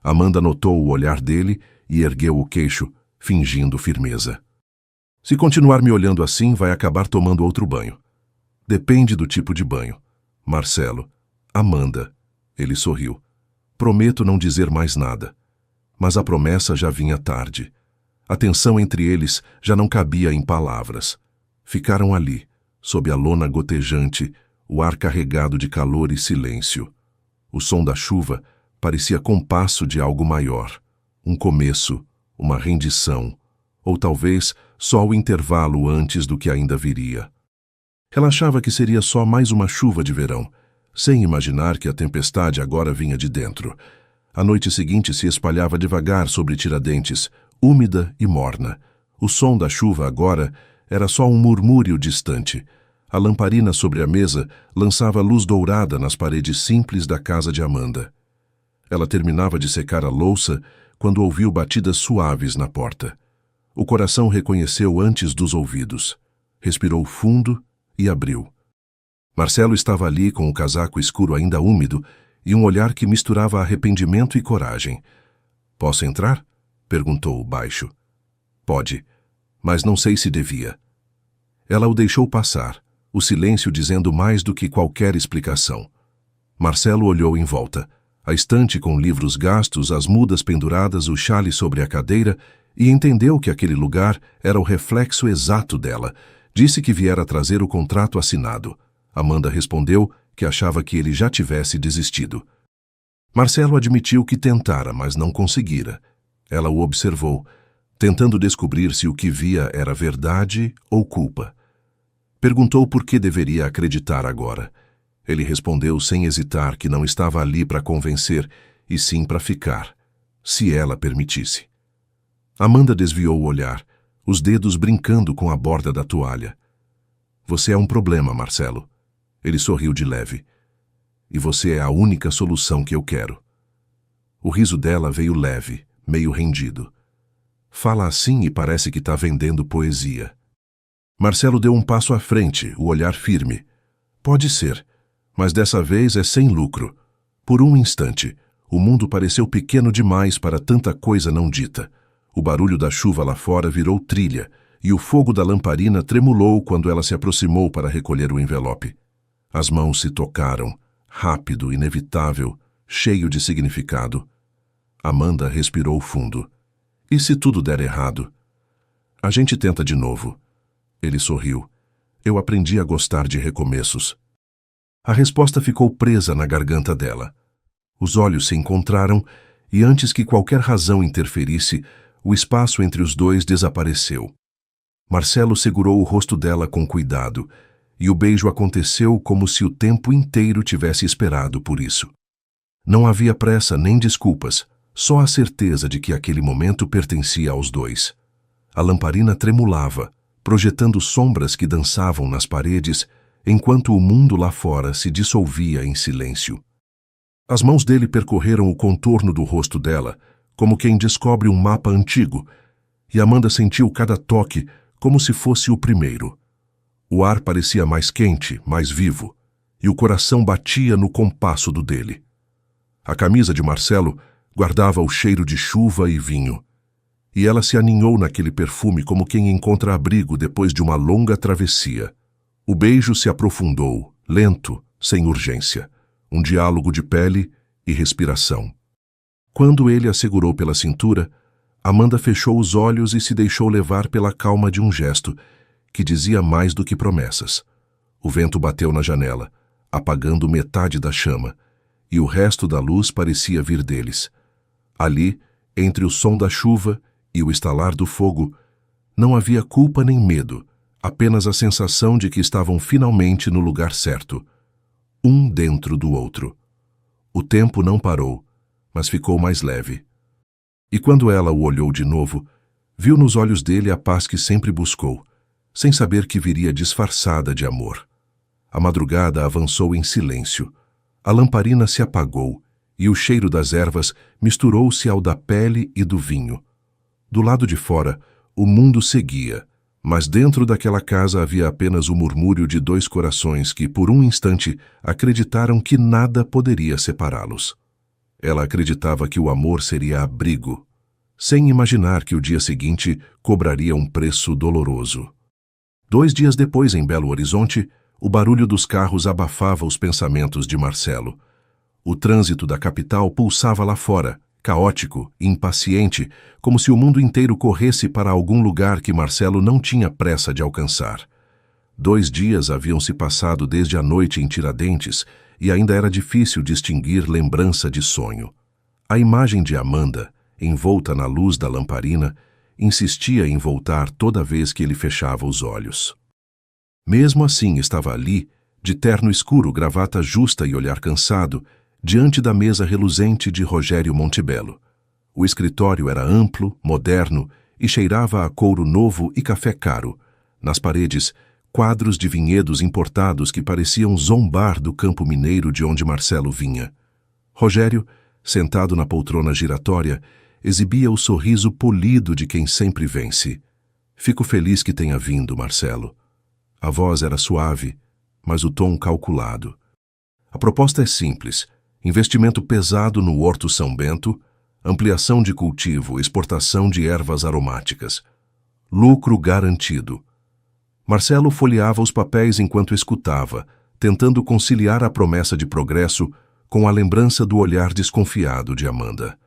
Speaker 1: Amanda notou o olhar dele e ergueu o queixo, fingindo firmeza. Se continuar me olhando assim, vai acabar tomando outro banho. Depende do tipo de banho. Marcelo. Amanda. Ele sorriu. Prometo não dizer mais nada. Mas a promessa já vinha tarde. A tensão entre eles já não cabia em palavras. Ficaram ali, sob a lona gotejante, o ar carregado de calor e silêncio. O som da chuva parecia compasso de algo maior. Um começo, uma rendição, ou talvez só o intervalo antes do que ainda viria. Relaxava que seria só mais uma chuva de verão, sem imaginar que a tempestade agora vinha de dentro. A noite seguinte se espalhava devagar sobre Tiradentes, úmida e morna. O som da chuva agora era só um murmúrio distante. A lamparina sobre a mesa lançava luz dourada nas paredes simples da casa de Amanda. Ela terminava de secar a louça quando ouviu batidas suaves na porta. O coração reconheceu antes dos ouvidos. Respirou fundo e abriu. Marcelo estava ali com o casaco escuro ainda úmido e um olhar que misturava arrependimento e coragem. Posso entrar? Perguntou baixo. Pode, mas não sei se devia. Ela o deixou passar, o silêncio dizendo mais do que qualquer explicação. Marcelo olhou em volta. A estante com livros gastos, as mudas penduradas, o chale sobre a cadeira, e entendeu que aquele lugar era o reflexo exato dela. Disse que viera trazer o contrato assinado. Amanda respondeu que achava que ele já tivesse desistido. Marcelo admitiu que tentara, mas não conseguira. Ela o observou, tentando descobrir se o que via era verdade ou culpa. Perguntou por que deveria acreditar agora. Ele respondeu sem hesitar que não estava ali para convencer, e sim para ficar, se ela permitisse. Amanda desviou o olhar, os dedos brincando com a borda da toalha. Você é um problema, Marcelo. Ele sorriu de leve. E você é a única solução que eu quero. O riso dela veio leve, meio rendido. Fala assim e parece que está vendendo poesia. Marcelo deu um passo à frente, o olhar firme. Pode ser, mas dessa vez é sem lucro. Por um instante, o mundo pareceu pequeno demais para tanta coisa não dita. O barulho da chuva lá fora virou trilha, e o fogo da lamparina tremulou quando ela se aproximou para recolher o envelope. As mãos se tocaram, rápido, inevitável, cheio de significado. Amanda respirou fundo. E se tudo der errado? A gente tenta de novo. Ele sorriu. Eu aprendi a gostar de recomeços. A resposta ficou presa na garganta dela. Os olhos se encontraram e antes que qualquer razão interferisse, o espaço entre os dois desapareceu. Marcelo segurou o rosto dela com cuidado, e o beijo aconteceu como se o tempo inteiro tivesse esperado por isso. Não havia pressa nem desculpas, só a certeza de que aquele momento pertencia aos dois. A lamparina tremulava, projetando sombras que dançavam nas paredes, enquanto o mundo lá fora se dissolvia em silêncio. As mãos dele percorreram o contorno do rosto dela, como quem descobre um mapa antigo, e Amanda sentiu cada toque como se fosse o primeiro. O ar parecia mais quente, mais vivo, e o coração batia no compasso do dele. A camisa de Marcelo guardava o cheiro de chuva e vinho, e ela se aninhou naquele perfume como quem encontra abrigo depois de uma longa travessia. O beijo se aprofundou, lento, sem urgência, um diálogo de pele e respiração. Quando ele a segurou pela cintura, Amanda fechou os olhos e se deixou levar pela calma de um gesto que dizia mais do que promessas. O vento bateu na janela, apagando metade da chama, e o resto da luz parecia vir deles. Ali, entre o som da chuva e o estalar do fogo, não havia culpa nem medo, apenas a sensação de que estavam finalmente no lugar certo, um dentro do outro. O tempo não parou, mas ficou mais leve. E quando ela o olhou de novo, viu nos olhos dele a paz que sempre buscou, sem saber que viria disfarçada de amor. A madrugada avançou em silêncio. A lamparina se apagou e o cheiro das ervas misturou-se ao da pele e do vinho. Do lado de fora, o mundo seguia, mas dentro daquela casa havia apenas o murmúrio de dois corações que, por um instante, acreditaram que nada poderia separá-los. Ela acreditava que o amor seria abrigo, sem imaginar que o dia seguinte cobraria um preço doloroso. 2 dias depois, em Belo Horizonte, o barulho dos carros abafava os pensamentos de Marcelo. O trânsito da capital pulsava lá fora, caótico, impaciente, como se o mundo inteiro corresse para algum lugar que Marcelo não tinha pressa de alcançar. 2 dias haviam se passado desde a noite em Tiradentes e ainda era difícil distinguir lembrança de sonho. A imagem de Amanda, envolta na luz da lamparina, insistia em voltar toda vez que ele fechava os olhos. Mesmo assim estava ali, de terno escuro, gravata justa e olhar cansado, diante da mesa reluzente de Rogério Montebello. O escritório era amplo, moderno e cheirava a couro novo e café caro. Nas paredes, quadros de vinhedos importados que pareciam zombar do campo mineiro de onde Marcelo vinha. Rogério, sentado na poltrona giratória, exibia o sorriso polido de quem sempre vence. Fico feliz que tenha vindo, Marcelo. A voz era suave, mas o tom calculado. A proposta é simples: investimento pesado no Horto São Bento, ampliação de cultivo, exportação de ervas aromáticas. Lucro garantido. Marcelo folheava os papéis enquanto escutava, tentando conciliar a promessa de progresso com a lembrança do olhar desconfiado de Amanda.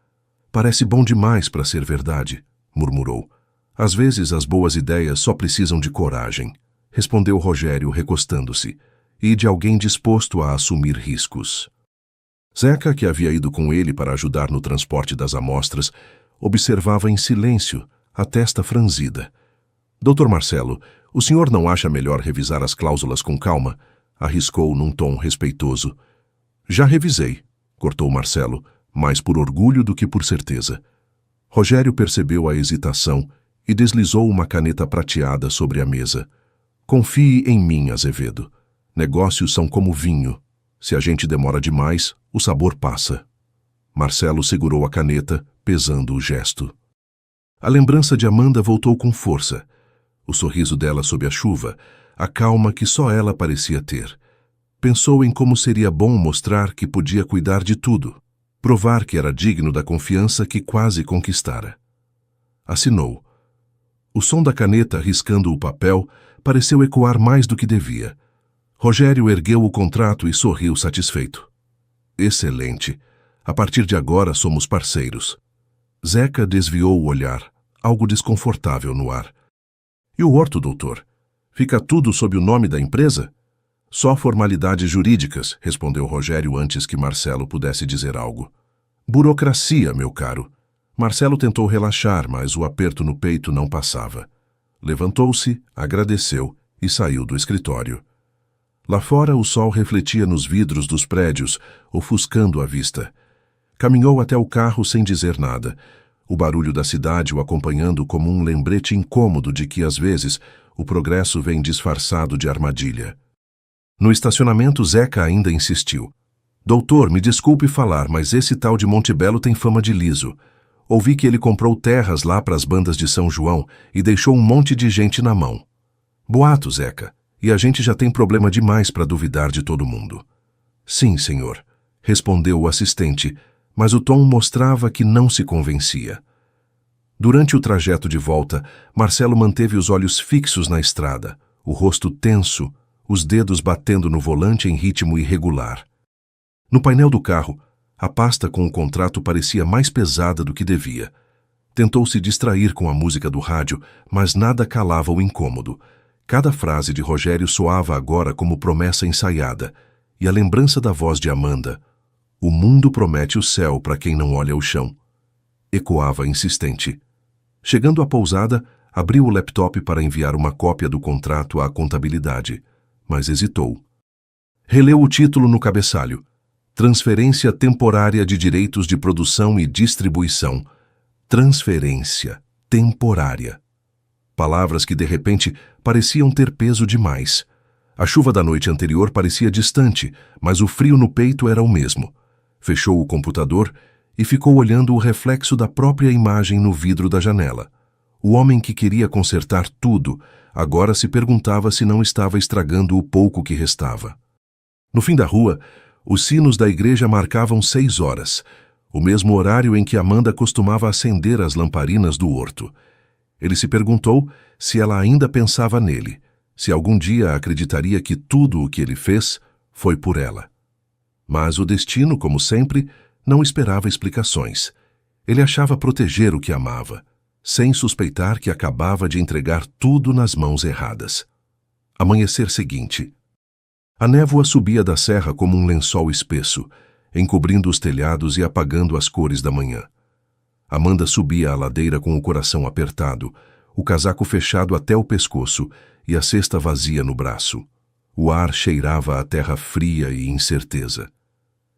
Speaker 1: Parece bom demais para ser verdade, murmurou. Às vezes as boas ideias só precisam de coragem, respondeu Rogério recostando-se, e de alguém disposto a assumir riscos. Zeca, que havia ido com ele para ajudar no transporte das amostras, observava em silêncio, a testa franzida. Doutor Marcelo, o senhor não acha melhor revisar as cláusulas com calma? Arriscou num tom respeitoso. Já revisei, cortou Marcelo, mais por orgulho do que por certeza. Rogério percebeu a hesitação e deslizou uma caneta prateada sobre a mesa. Confie em mim, Azevedo. Negócios são como vinho. Se a gente demora demais, o sabor passa. Marcelo segurou a caneta, pesando o gesto. A lembrança de Amanda voltou com força. O sorriso dela sob a chuva, a calma que só ela parecia ter. Pensou em como seria bom mostrar que podia cuidar de tudo, provar que era digno da confiança que quase conquistara. Assinou. O som da caneta riscando o papel pareceu ecoar mais do que devia. Rogério ergueu o contrato e sorriu satisfeito. Excelente. A partir de agora somos parceiros. Zeca desviou o olhar, algo desconfortável no ar. E o horto, doutor? Fica tudo sob o nome da empresa? Só formalidades jurídicas, respondeu Rogério antes que Marcelo pudesse dizer algo. Burocracia, meu caro. Marcelo tentou relaxar, mas o aperto no peito não passava. Levantou-se, agradeceu e saiu do escritório. Lá fora o sol refletia nos vidros dos prédios, ofuscando a vista. Caminhou até o carro sem dizer nada. o barulho da cidade o acompanhando como um lembrete incômodo de que, às vezes, o progresso vem disfarçado de armadilha. No estacionamento, Zeca ainda insistiu. Doutor, me desculpe falar, mas esse tal de Montebello tem fama de liso. Ouvi que ele comprou terras lá para as bandas de São João e deixou um monte de gente na mão. Boato, Zeca, e a gente já tem problema demais para duvidar de todo mundo. Sim, senhor, respondeu o assistente, mas o tom mostrava que não se convencia. Durante o trajeto de volta, Marcelo manteve os olhos fixos na estrada, o rosto tenso, os dedos batendo no volante em ritmo irregular. No painel do carro, a pasta com o contrato parecia mais pesada do que devia. Tentou se distrair com a música do rádio, mas nada calava o incômodo. Cada frase de Rogério soava agora como promessa ensaiada, e a lembrança da voz de Amanda, "O mundo promete o céu para quem não olha o chão", ecoava insistente. Chegando à pousada, abriu o laptop para enviar uma cópia do contrato à contabilidade, mas hesitou. Releu o título no cabeçalho: Transferência temporária de direitos de produção e distribuição. Transferência temporária. Palavras que, de repente, pareciam ter peso demais. A chuva da noite anterior parecia distante, mas o frio no peito era o mesmo. Fechou o computador e ficou olhando o reflexo da própria imagem no vidro da janela. O homem que queria consertar tudo, agora se perguntava se não estava estragando o pouco que restava. No fim da rua, os sinos da igreja marcavam 6 horas, o mesmo horário em que Amanda costumava acender as lamparinas do horto. Ele se perguntou se ela ainda pensava nele, se algum dia acreditaria que tudo o que ele fez foi por ela. Mas o destino, como sempre, não esperava explicações. Ele achava proteger o que amava, sem suspeitar que acabava de entregar tudo nas mãos erradas. Amanhecer seguinte. A névoa subia da serra como um lençol espesso, encobrindo os telhados e apagando as cores da manhã. Amanda subia a ladeira com o coração apertado, o casaco fechado até o pescoço e a cesta vazia no braço. O ar cheirava a terra fria e incerteza.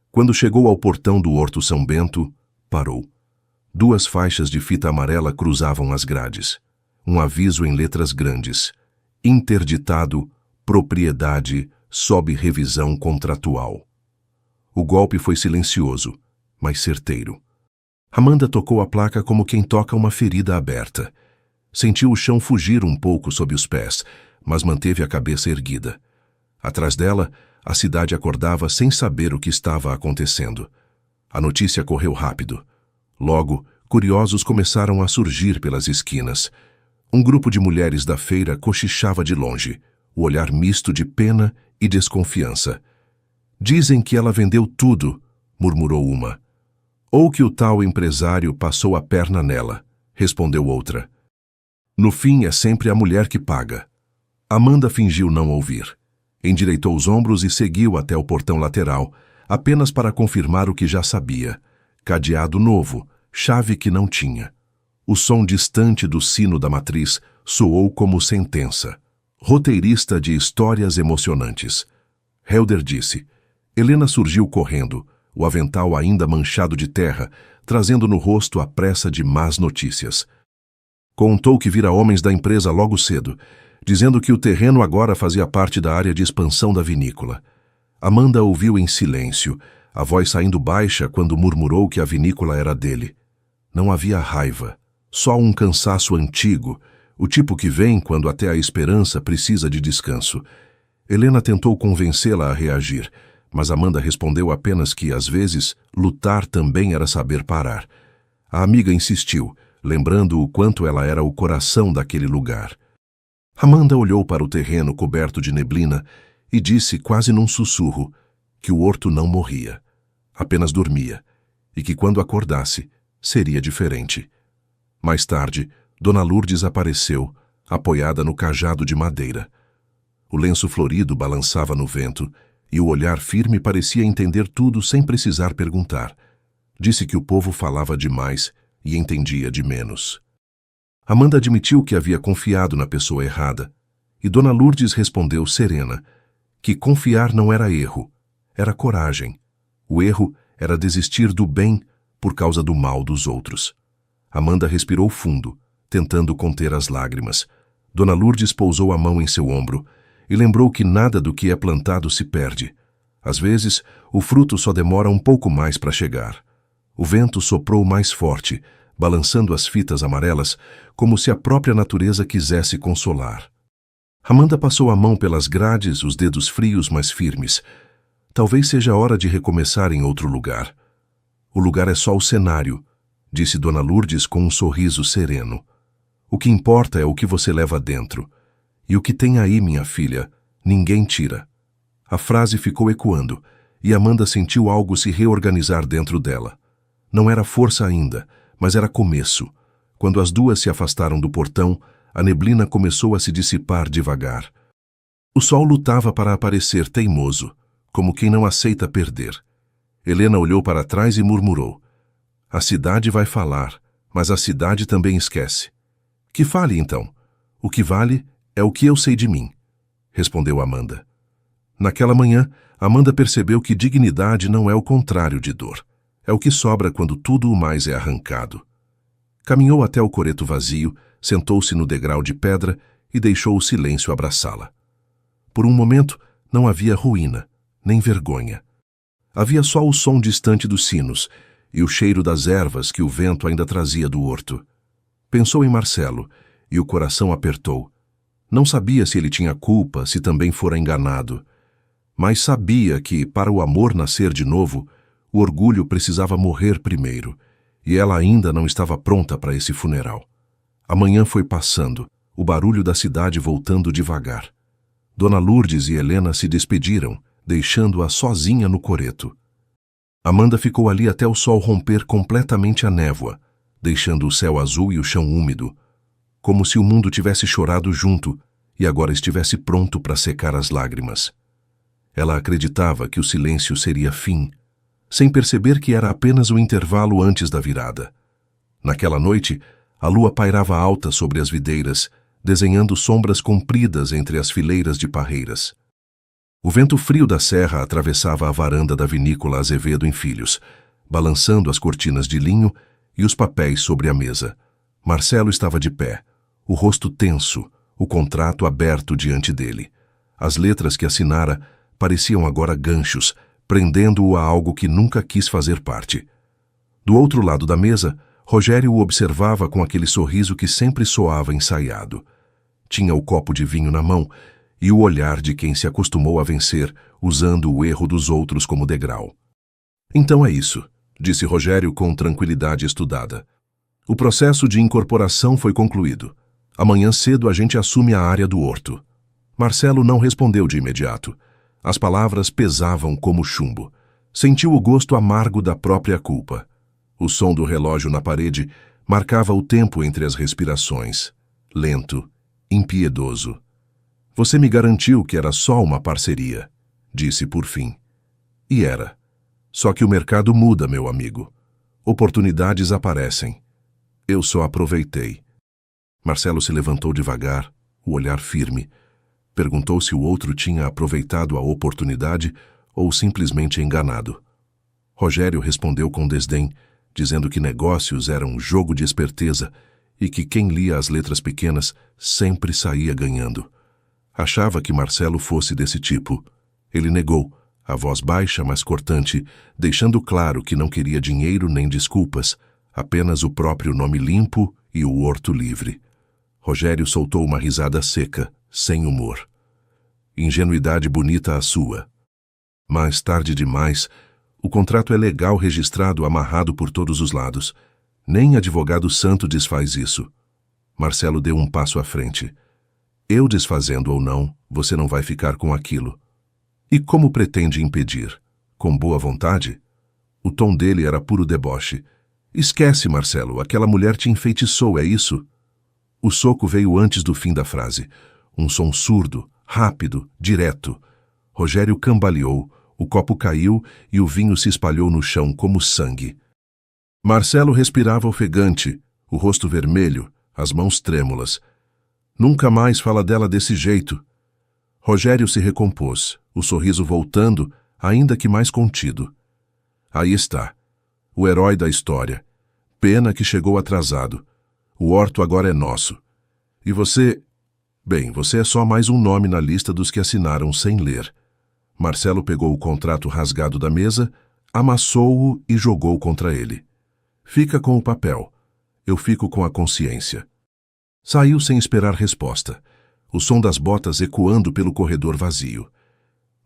Speaker 1: Quando chegou ao portão do Horto São Bento, parou. 2 faixas de fita amarela cruzavam as grades. Um aviso em letras grandes: interditado, propriedade, sob revisão contratual. O golpe foi silencioso, mas certeiro. Amanda tocou a placa como quem toca uma ferida aberta. Sentiu o chão fugir um pouco sob os pés, mas manteve a cabeça erguida. Atrás dela, a cidade acordava sem saber o que estava acontecendo. A notícia correu rápido. Logo, curiosos começaram a surgir pelas esquinas. Um grupo de mulheres da feira cochichava de longe, o olhar misto de pena e desconfiança. Dizem que ela vendeu tudo, murmurou uma. Ou que o tal empresário passou a perna nela, respondeu outra. No fim, é sempre a mulher que paga. Amanda fingiu não ouvir. Endireitou os ombros e seguiu até o portão lateral, apenas para confirmar o que já sabia. Cadeado novo, chave que não tinha. O som distante do sino da matriz soou como sentença. Roteirista de histórias emocionantes. Helder disse. Helena surgiu correndo, o avental ainda manchado de terra, trazendo no rosto a pressa de más notícias. Contou que vira homens da empresa logo cedo, dizendo que o terreno agora fazia parte da área de expansão da vinícola. Amanda ouviu em silêncio, a voz saindo baixa quando murmurou que a vinícola era dele. Não havia raiva, só um cansaço antigo, o tipo que vem quando até a esperança precisa de descanso. Helena tentou convencê-la a reagir, mas Amanda respondeu apenas que, às vezes, lutar também era saber parar. A amiga insistiu, lembrando o quanto ela era o coração daquele lugar. Amanda olhou para o terreno coberto de neblina e disse quase num sussurro que o horto não morria, apenas dormia, e que quando acordasse, seria diferente. Mais tarde, Dona Lourdes apareceu, apoiada no cajado de madeira. O lenço florido balançava no vento, e o olhar firme parecia entender tudo sem precisar perguntar. Disse que o povo falava demais e entendia de menos. Amanda admitiu que havia confiado na pessoa errada, e Dona Lourdes respondeu serena que confiar não era erro, era coragem. O erro era desistir do bem por causa do mal dos outros. Amanda respirou fundo, tentando conter as lágrimas. Dona Lourdes pousou a mão em seu ombro e lembrou que nada do que é plantado se perde. Às vezes, o fruto só demora um pouco mais para chegar. O vento soprou mais forte, balançando as fitas amarelas, como se a própria natureza quisesse consolar. Amanda passou a mão pelas grades, os dedos frios, mas firmes. Talvez seja a hora de recomeçar em outro lugar. O lugar é só o cenário, disse Dona Lourdes com um sorriso sereno. O que importa é o que você leva dentro. E o que tem aí, minha filha, ninguém tira. A frase ficou ecoando, e Amanda sentiu algo se reorganizar dentro dela. Não era força ainda, mas era começo. Quando as duas se afastaram do portão, a neblina começou a se dissipar devagar. O sol lutava para aparecer teimoso, como quem não aceita perder. Helena olhou para trás e murmurou: "A cidade vai falar, mas a cidade também esquece." "Que fale, então. O que vale é o que eu sei de mim", respondeu Amanda. Naquela manhã, Amanda percebeu que dignidade não é o contrário de dor. É o que sobra quando tudo o mais é arrancado. Caminhou até o coreto vazio, sentou-se no degrau de pedra e deixou o silêncio abraçá-la. Por um momento, não havia ruína, nem vergonha. Havia só o som distante dos sinos e o cheiro das ervas que o vento ainda trazia do horto. Pensou em Marcelo e o coração apertou. Não sabia se ele tinha culpa, se também fora enganado. Mas sabia que, para o amor nascer de novo, o orgulho precisava morrer primeiro, e ela ainda não estava pronta para esse funeral. A manhã foi passando, o barulho da cidade voltando devagar. Dona Lourdes e Helena se despediram, deixando-a sozinha no coreto. Amanda ficou ali até o sol romper completamente a névoa, deixando o céu azul e o chão úmido, como se o mundo tivesse chorado junto e agora estivesse pronto para secar as lágrimas. Ela acreditava que o silêncio seria fim, sem perceber que era apenas o intervalo antes da virada. Naquela noite, a lua pairava alta sobre as videiras, desenhando sombras compridas entre as fileiras de parreiras. O vento frio da serra atravessava a varanda da vinícola Azevedo em Filhos, balançando as cortinas de linho e os papéis sobre a mesa. Marcelo estava de pé, o rosto tenso, o contrato aberto diante dele. As letras que assinara pareciam agora ganchos, prendendo-o a algo que nunca quis fazer parte. Do outro lado da mesa, Rogério o observava com aquele sorriso que sempre soava ensaiado. Tinha o copo de vinho na mão e o olhar de quem se acostumou a vencer, usando o erro dos outros como degrau. "Então é isso", disse Rogério com tranquilidade estudada. "O processo de incorporação foi concluído. Amanhã cedo a gente assume a área do horto." Marcelo não respondeu de imediato. As palavras pesavam como chumbo. Sentiu o gosto amargo da própria culpa. O som do relógio na parede marcava o tempo entre as respirações. Lento, impiedoso. "Você me garantiu que era só uma parceria", disse por fim. E era. Só que o mercado muda, meu amigo. Oportunidades aparecem. Eu só aproveitei. Marcelo se levantou devagar, o olhar firme. Perguntou se o outro tinha aproveitado a oportunidade ou simplesmente enganado. Rogério respondeu com desdém, dizendo que negócios eram um jogo de esperteza e que quem lia as letras pequenas sempre saía ganhando. Achava que Marcelo fosse desse tipo. Ele negou, a voz baixa, mas cortante, deixando claro que não queria dinheiro nem desculpas, apenas o próprio nome limpo e o horto livre. Rogério soltou uma risada seca, sem humor. Ingenuidade bonita a sua. Mais tarde demais, o contrato é legal registrado amarrado por todos os lados. Nem advogado santo desfaz isso. Marcelo deu um passo à frente. Eu desfazendo ou não, você não vai ficar com aquilo. E como pretende impedir? Com boa vontade? O tom dele era puro deboche. Esquece, Marcelo, aquela mulher te enfeitiçou, é isso? O soco veio antes do fim da frase. Um som surdo, rápido, direto. Rogério cambaleou, o copo caiu e o vinho se espalhou no chão como sangue. Marcelo respirava ofegante, o rosto vermelho, as mãos trêmulas. Nunca mais fala dela desse jeito. Rogério se recompôs, o sorriso voltando, ainda que mais contido. Aí está, o herói da história. Pena que chegou atrasado. O horto agora é nosso. E você... Bem, você é só mais um nome na lista dos que assinaram sem ler. Marcelo pegou o contrato rasgado da mesa, amassou-o e jogou contra ele. Fica com o papel. Eu fico com a consciência. Saiu sem esperar resposta, o som das botas ecoando pelo corredor vazio.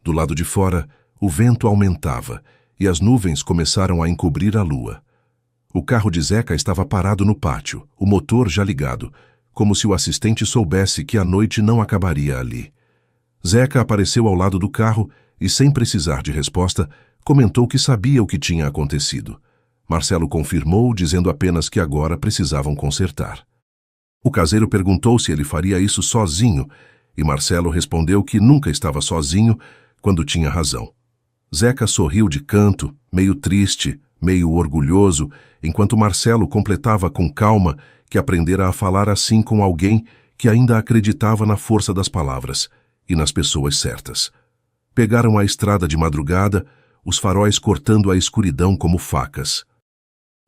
Speaker 1: Do lado de fora, o vento aumentava e as nuvens começaram a encobrir a lua. O carro de Zeca estava parado no pátio, o motor já ligado, como se o assistente soubesse que a noite não acabaria ali. Zeca apareceu ao lado do carro e, sem precisar de resposta, comentou que sabia o que tinha acontecido. Marcelo confirmou, dizendo apenas que agora precisavam consertar. O caseiro perguntou se ele faria isso sozinho, e Marcelo respondeu que nunca estava sozinho quando tinha razão. Zeca sorriu de canto, meio triste, meio orgulhoso, enquanto Marcelo completava com calma que aprendera a falar assim com alguém que ainda acreditava na força das palavras e nas pessoas certas. Pegaram a estrada de madrugada, os faróis cortando a escuridão como facas.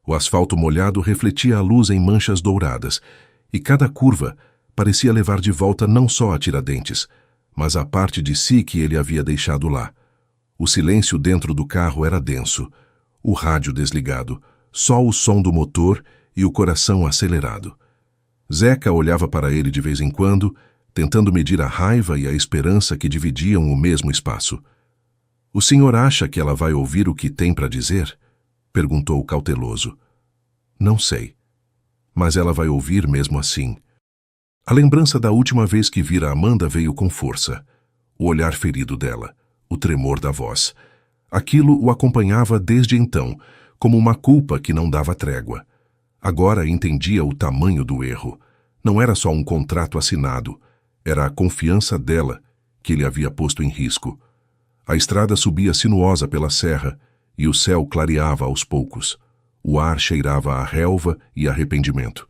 Speaker 1: O asfalto molhado refletia a luz em manchas douradas, e cada curva parecia levar de volta não só a Tiradentes, mas a parte de si que ele havia deixado lá. O silêncio dentro do carro era denso, o rádio desligado, só o som do motor e o coração acelerado. Zeca olhava para ele de vez em quando, tentando medir a raiva e a esperança que dividiam o mesmo espaço. — O senhor acha que ela vai ouvir o que tem para dizer? Perguntou cauteloso. — Não sei. Mas ela vai ouvir mesmo assim. A lembrança da última vez que vira Amanda veio com força. O olhar ferido dela, o tremor da voz. Aquilo o acompanhava desde então, como uma culpa que não dava trégua. Agora entendia o tamanho do erro. Não era só um contrato assinado, era a confiança dela que ele havia posto em risco. A estrada subia sinuosa pela serra e o céu clareava aos poucos. O ar cheirava a relva e arrependimento.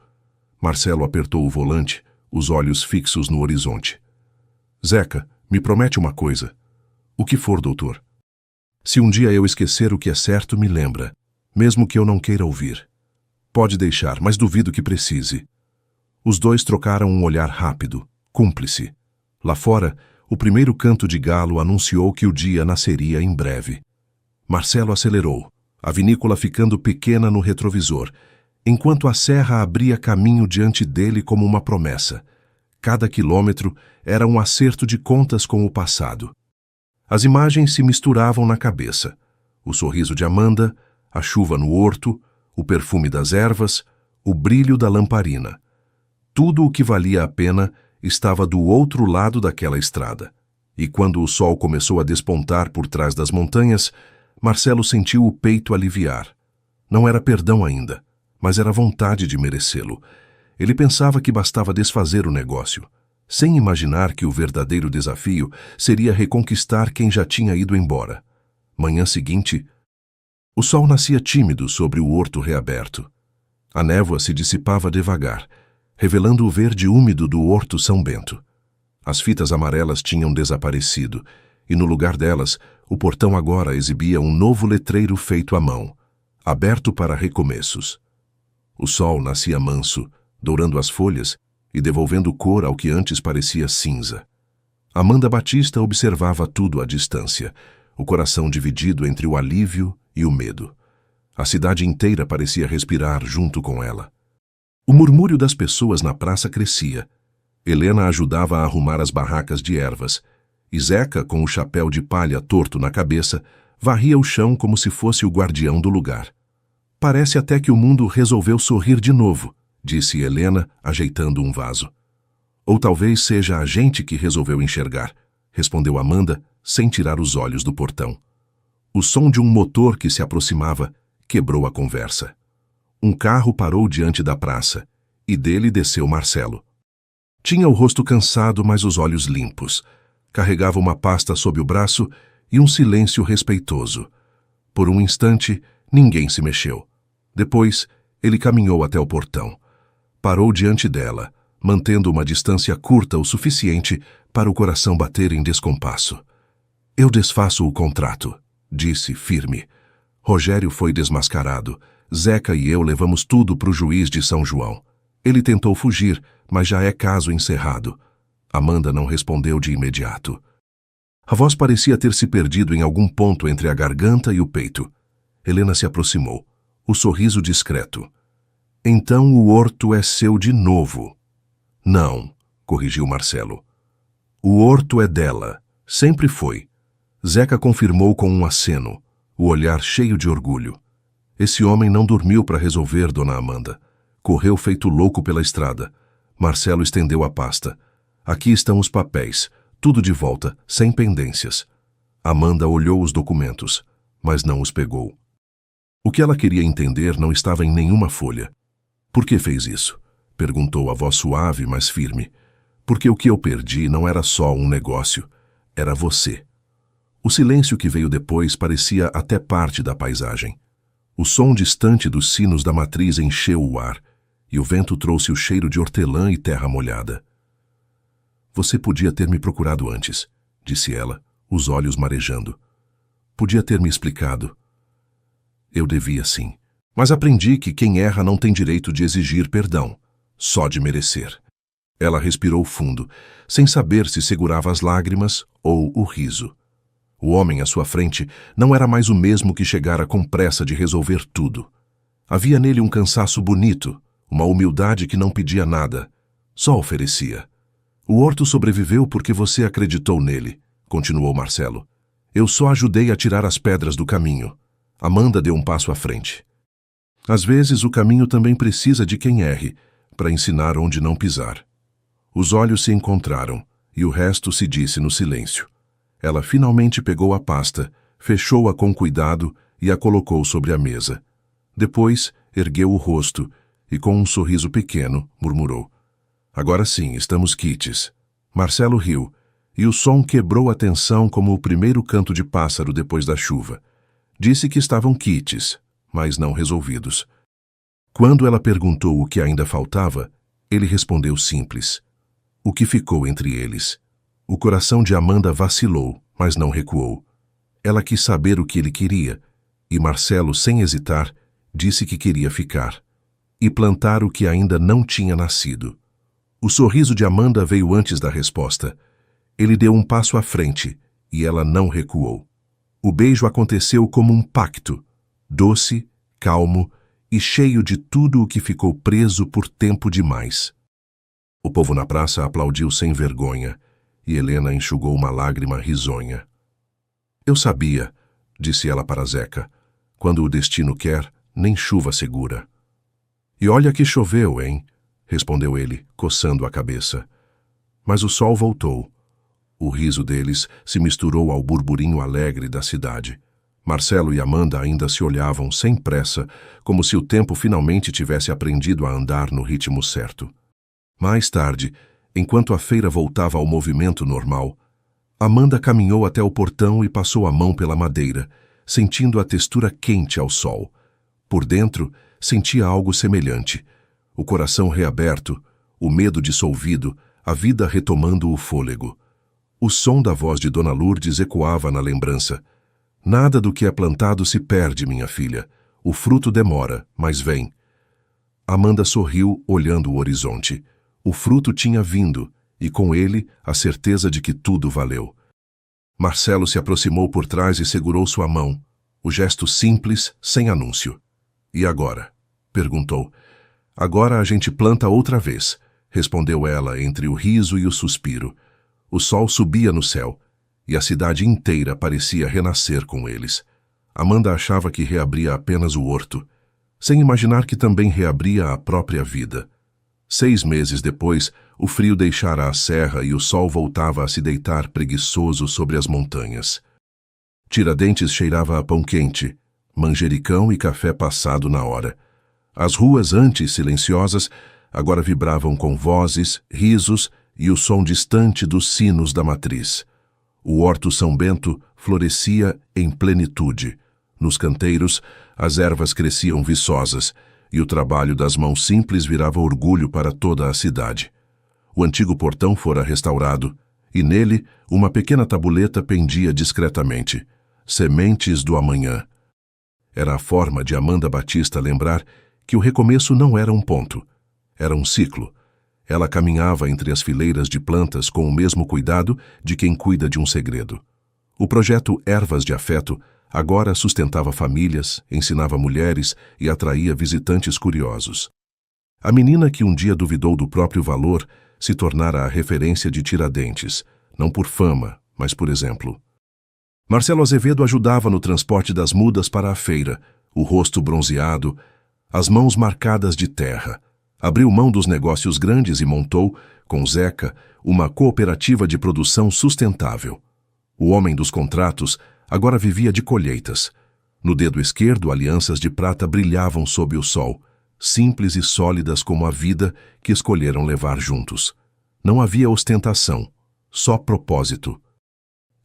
Speaker 1: Marcelo apertou o volante, os olhos fixos no horizonte. — Zeca, me promete uma coisa. — O que for, doutor? — Se um dia eu esquecer o que é certo, me lembra, mesmo que eu não queira ouvir. — Pode deixar, mas duvido que precise. Os dois trocaram um olhar rápido, cúmplice. Lá fora, o primeiro canto de galo anunciou que o dia nasceria em breve. Marcelo acelerou, a vinícola ficando pequena no retrovisor, enquanto a serra abria caminho diante dele como uma promessa. Cada quilômetro era um acerto de contas com o passado. As imagens se misturavam na cabeça. O sorriso de Amanda, a chuva no horto, o perfume das ervas, o brilho da lamparina. Tudo o que valia a pena estava do outro lado daquela estrada. E quando o sol começou a despontar por trás das montanhas, Marcelo sentiu o peito aliviar. Não era perdão ainda, mas era vontade de merecê-lo. Ele pensava que bastava desfazer o negócio, sem imaginar que o verdadeiro desafio seria reconquistar quem já tinha ido embora. Manhã seguinte, o sol nascia tímido sobre o horto reaberto. A névoa se dissipava devagar, revelando o verde úmido do horto São Bento. As fitas amarelas tinham desaparecido, e no lugar delas, o portão agora exibia um novo letreiro feito à mão, aberto para recomeços. O sol nascia manso, dourando as folhas e devolvendo cor ao que antes parecia cinza. Amanda Batista observava tudo à distância, o coração dividido entre o alívio e o medo. A cidade inteira parecia respirar junto com ela. O murmúrio das pessoas na praça crescia. Helena ajudava a arrumar as barracas de ervas, e Zeca, com o chapéu de palha torto na cabeça, varria o chão como se fosse o guardião do lugar. — Parece até que o mundo resolveu sorrir de novo, disse Helena, ajeitando um vaso. — Ou talvez seja a gente que resolveu enxergar, respondeu Amanda, sem tirar os olhos do portão. O som de um motor que se aproximava quebrou a conversa. Um carro parou diante da praça, e dele desceu Marcelo. Tinha o rosto cansado, mas os olhos limpos. Carregava uma pasta sob o braço e um silêncio respeitoso. Por um instante, ninguém se mexeu. Depois, ele caminhou até o portão. Parou diante dela, mantendo uma distância curta o suficiente para o coração bater em descompasso. — Eu desfaço o contrato, disse, firme. Rogério foi desmascarado. Zeca e eu levamos tudo para o juiz de São João. Ele tentou fugir, mas já é caso encerrado. Amanda não respondeu de imediato. A voz parecia ter se perdido em algum ponto entre a garganta e o peito. Helena se aproximou, o sorriso discreto. Então o horto é seu de novo. Não, corrigiu Marcelo. O horto é dela, sempre foi. Zeca confirmou com um aceno, o olhar cheio de orgulho. Esse homem não dormiu para resolver, dona Amanda. Correu feito louco pela estrada. Marcelo estendeu a pasta. Aqui estão os papéis, tudo de volta, sem pendências. Amanda olhou os documentos, mas não os pegou. O que ela queria entender não estava em nenhuma folha. Por que fez isso? Perguntou a voz suave, mas firme. Porque o que eu perdi não era só um negócio, era você. O silêncio que veio depois parecia até parte da paisagem. O som distante dos sinos da matriz encheu o ar, e o vento trouxe o cheiro de hortelã e terra molhada. Você podia ter me procurado antes, disse ela, os olhos marejando. Podia ter me explicado. Eu devia sim, mas aprendi que quem erra não tem direito de exigir perdão, só de merecer. Ela respirou fundo, sem saber se segurava as lágrimas ou o riso. O homem à sua frente não era mais o mesmo que chegara com pressa de resolver tudo. Havia nele um cansaço bonito, uma humildade que não pedia nada, só oferecia. O horto sobreviveu porque você acreditou nele, continuou Marcelo. Eu só ajudei a tirar as pedras do caminho. Amanda deu um passo à frente. Às vezes o caminho também precisa de quem erre, para ensinar onde não pisar. Os olhos se encontraram, e o resto se disse no silêncio. Ela finalmente pegou a pasta, fechou-a com cuidado e a colocou sobre a mesa. Depois, ergueu o rosto e, com um sorriso pequeno, murmurou. Agora sim, estamos quites. Marcelo riu, e o som quebrou a tensão como o primeiro canto de pássaro depois da chuva. Disse que estavam quites, mas não resolvidos. Quando ela perguntou o que ainda faltava, ele respondeu simples. O que ficou entre eles? O coração de Amanda vacilou, mas não recuou. Ela quis saber o que ele queria, e Marcelo, sem hesitar, disse que queria ficar. E plantar o que ainda não tinha nascido. O sorriso de Amanda veio antes da resposta. Ele deu um passo à frente, e ela não recuou. O beijo aconteceu como um pacto, doce, calmo e cheio de tudo o que ficou preso por tempo demais. O povo na praça aplaudiu sem vergonha, e Helena enxugou uma lágrima risonha. Eu sabia, disse ela para Zeca, quando o destino quer, nem chuva segura. E olha que choveu, hein? Respondeu ele, coçando a cabeça. Mas o sol voltou. O riso deles se misturou ao burburinho alegre da cidade. Marcelo e Amanda ainda se olhavam sem pressa, como se o tempo finalmente tivesse aprendido a andar no ritmo certo. Mais tarde, enquanto a feira voltava ao movimento normal, Amanda caminhou até o portão e passou a mão pela madeira, sentindo a textura quente ao sol. Por dentro, sentia algo semelhante. O coração reaberto, o medo dissolvido, a vida retomando o fôlego. O som da voz de Dona Lourdes ecoava na lembrança. Nada do que é plantado se perde, minha filha. O fruto demora, mas vem. Amanda sorriu, olhando o horizonte. O fruto tinha vindo, e com ele a certeza de que tudo valeu. Marcelo se aproximou por trás e segurou sua mão. O gesto simples, sem anúncio. E agora? Perguntou. Agora a gente planta outra vez, respondeu ela entre o riso e o suspiro. O sol subia no céu, e a cidade inteira parecia renascer com eles. Amanda achava que reabria apenas o horto, sem imaginar que também reabria a própria vida. 6 meses depois, o frio deixara a serra e o sol voltava a se deitar preguiçoso sobre as montanhas. Tiradentes cheirava a pão quente, manjericão e café passado na hora. As ruas antes silenciosas agora vibravam com vozes, risos e o som distante dos sinos da matriz. O Horto São Bento florescia em plenitude. Nos canteiros, as ervas cresciam viçosas, e o trabalho das mãos simples virava orgulho para toda a cidade. O antigo portão fora restaurado, e nele uma pequena tabuleta pendia discretamente. Sementes do amanhã. Era a forma de Amanda Batista lembrar que o recomeço não era um ponto, era um ciclo. Ela caminhava entre as fileiras de plantas com o mesmo cuidado de quem cuida de um segredo. O projeto Ervas de Afeto agora sustentava famílias, ensinava mulheres e atraía visitantes curiosos. A menina que um dia duvidou do próprio valor se tornara a referência de Tiradentes, não por fama, mas por exemplo. Marcelo Azevedo ajudava no transporte das mudas para a feira, o rosto bronzeado, as mãos marcadas de terra. Abriu mão dos negócios grandes e montou, com Zeca, uma cooperativa de produção sustentável. O homem dos contratos agora vivia de colheitas. No dedo esquerdo, alianças de prata brilhavam sob o sol, simples e sólidas como a vida que escolheram levar juntos. Não havia ostentação, só propósito.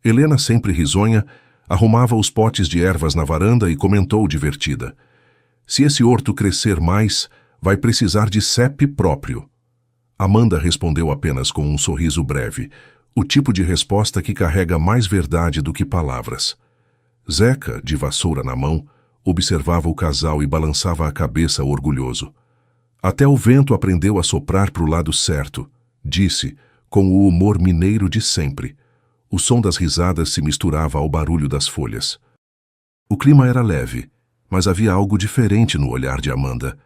Speaker 1: Helena, sempre risonha, arrumava os potes de ervas na varanda e comentou divertida: "Se esse horto crescer mais, vai precisar de CEP próprio." Amanda respondeu apenas com um sorriso breve, o tipo de resposta que carrega mais verdade do que palavras. Zeca, de vassoura na mão, observava o casal e balançava a cabeça orgulhoso. "Até o vento aprendeu a soprar para o lado certo", disse, com o humor mineiro de sempre. O som das risadas se misturava ao barulho das folhas. O clima era leve, mas havia algo diferente no olhar de Amanda.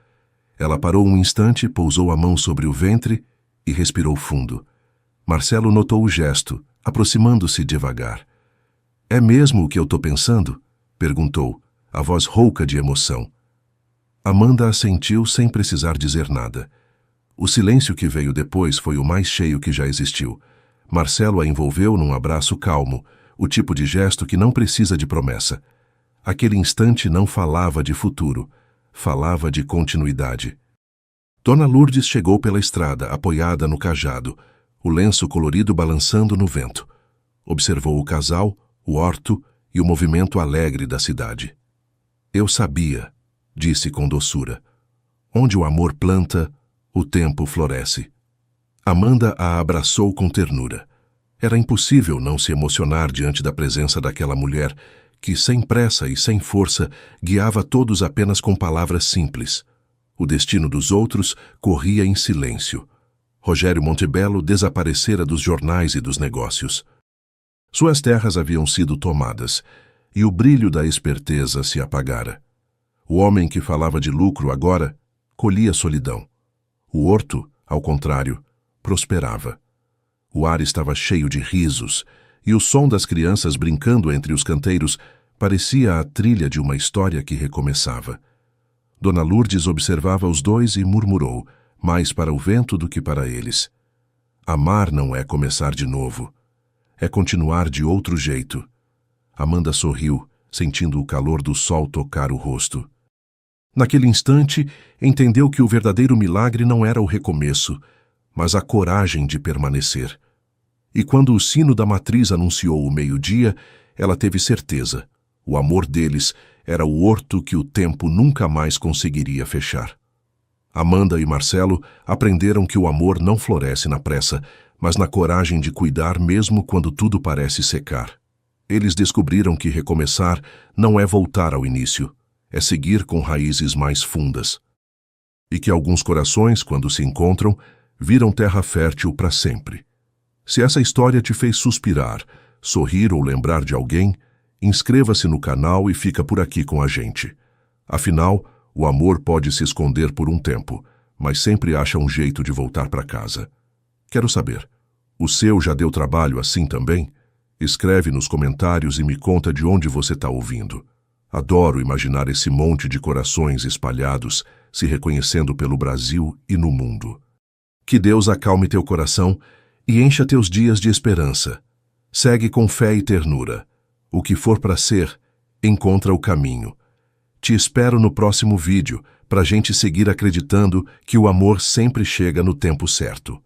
Speaker 1: Ela parou um instante, pousou a mão sobre o ventre e respirou fundo. Marcelo notou o gesto, aproximando-se devagar. "É mesmo o que eu estou pensando?" perguntou, a voz rouca de emoção. Amanda assentiu sem precisar dizer nada. O silêncio que veio depois foi o mais cheio que já existiu. Marcelo a envolveu num abraço calmo, o tipo de gesto que não precisa de promessa. Aquele instante não falava de futuro, falava de continuidade. Dona Lourdes chegou pela estrada, apoiada no cajado, o lenço colorido balançando no vento. Observou o casal, o horto e o movimento alegre da cidade. "Eu sabia", disse com doçura. "Onde o amor planta, o tempo floresce." Amanda a abraçou com ternura. Era impossível não se emocionar diante da presença daquela mulher que, sem pressa e sem força, guiava todos apenas com palavras simples. O destino dos outros corria em silêncio. Rogério Montebello desaparecera dos jornais e dos negócios. Suas terras haviam sido tomadas, e o brilho da esperteza se apagara. O homem que falava de lucro agora colhia solidão. O horto, ao contrário, prosperava. O ar estava cheio de risos, e o som das crianças brincando entre os canteiros parecia a trilha de uma história que recomeçava. Dona Lourdes observava os dois e murmurou, mais para o vento do que para eles: "Amar não é começar de novo, é continuar de outro jeito." Amanda sorriu, sentindo o calor do sol tocar o rosto. Naquele instante, entendeu que o verdadeiro milagre não era o recomeço, mas a coragem de permanecer. E quando o sino da matriz anunciou o meio-dia, ela teve certeza. O amor deles era o horto que o tempo nunca mais conseguiria fechar. Amanda e Marcelo aprenderam que o amor não floresce na pressa, mas na coragem de cuidar mesmo quando tudo parece secar. Eles descobriram que recomeçar não é voltar ao início, é seguir com raízes mais fundas. E que alguns corações, quando se encontram, viram terra fértil para sempre. Se essa história te fez suspirar, sorrir ou lembrar de alguém, inscreva-se no canal e fica por aqui com a gente. Afinal, o amor pode se esconder por um tempo, mas sempre acha um jeito de voltar para casa. Quero saber, o seu já deu trabalho assim também? Escreve nos comentários e me conta de onde você está ouvindo. Adoro imaginar esse monte de corações espalhados, se reconhecendo pelo Brasil e no mundo. Que Deus acalme teu coração e encha teus dias de esperança. Segue com fé e ternura. O que for para ser, encontra o caminho. Te espero no próximo vídeo, pra gente seguir acreditando que o amor sempre chega no tempo certo.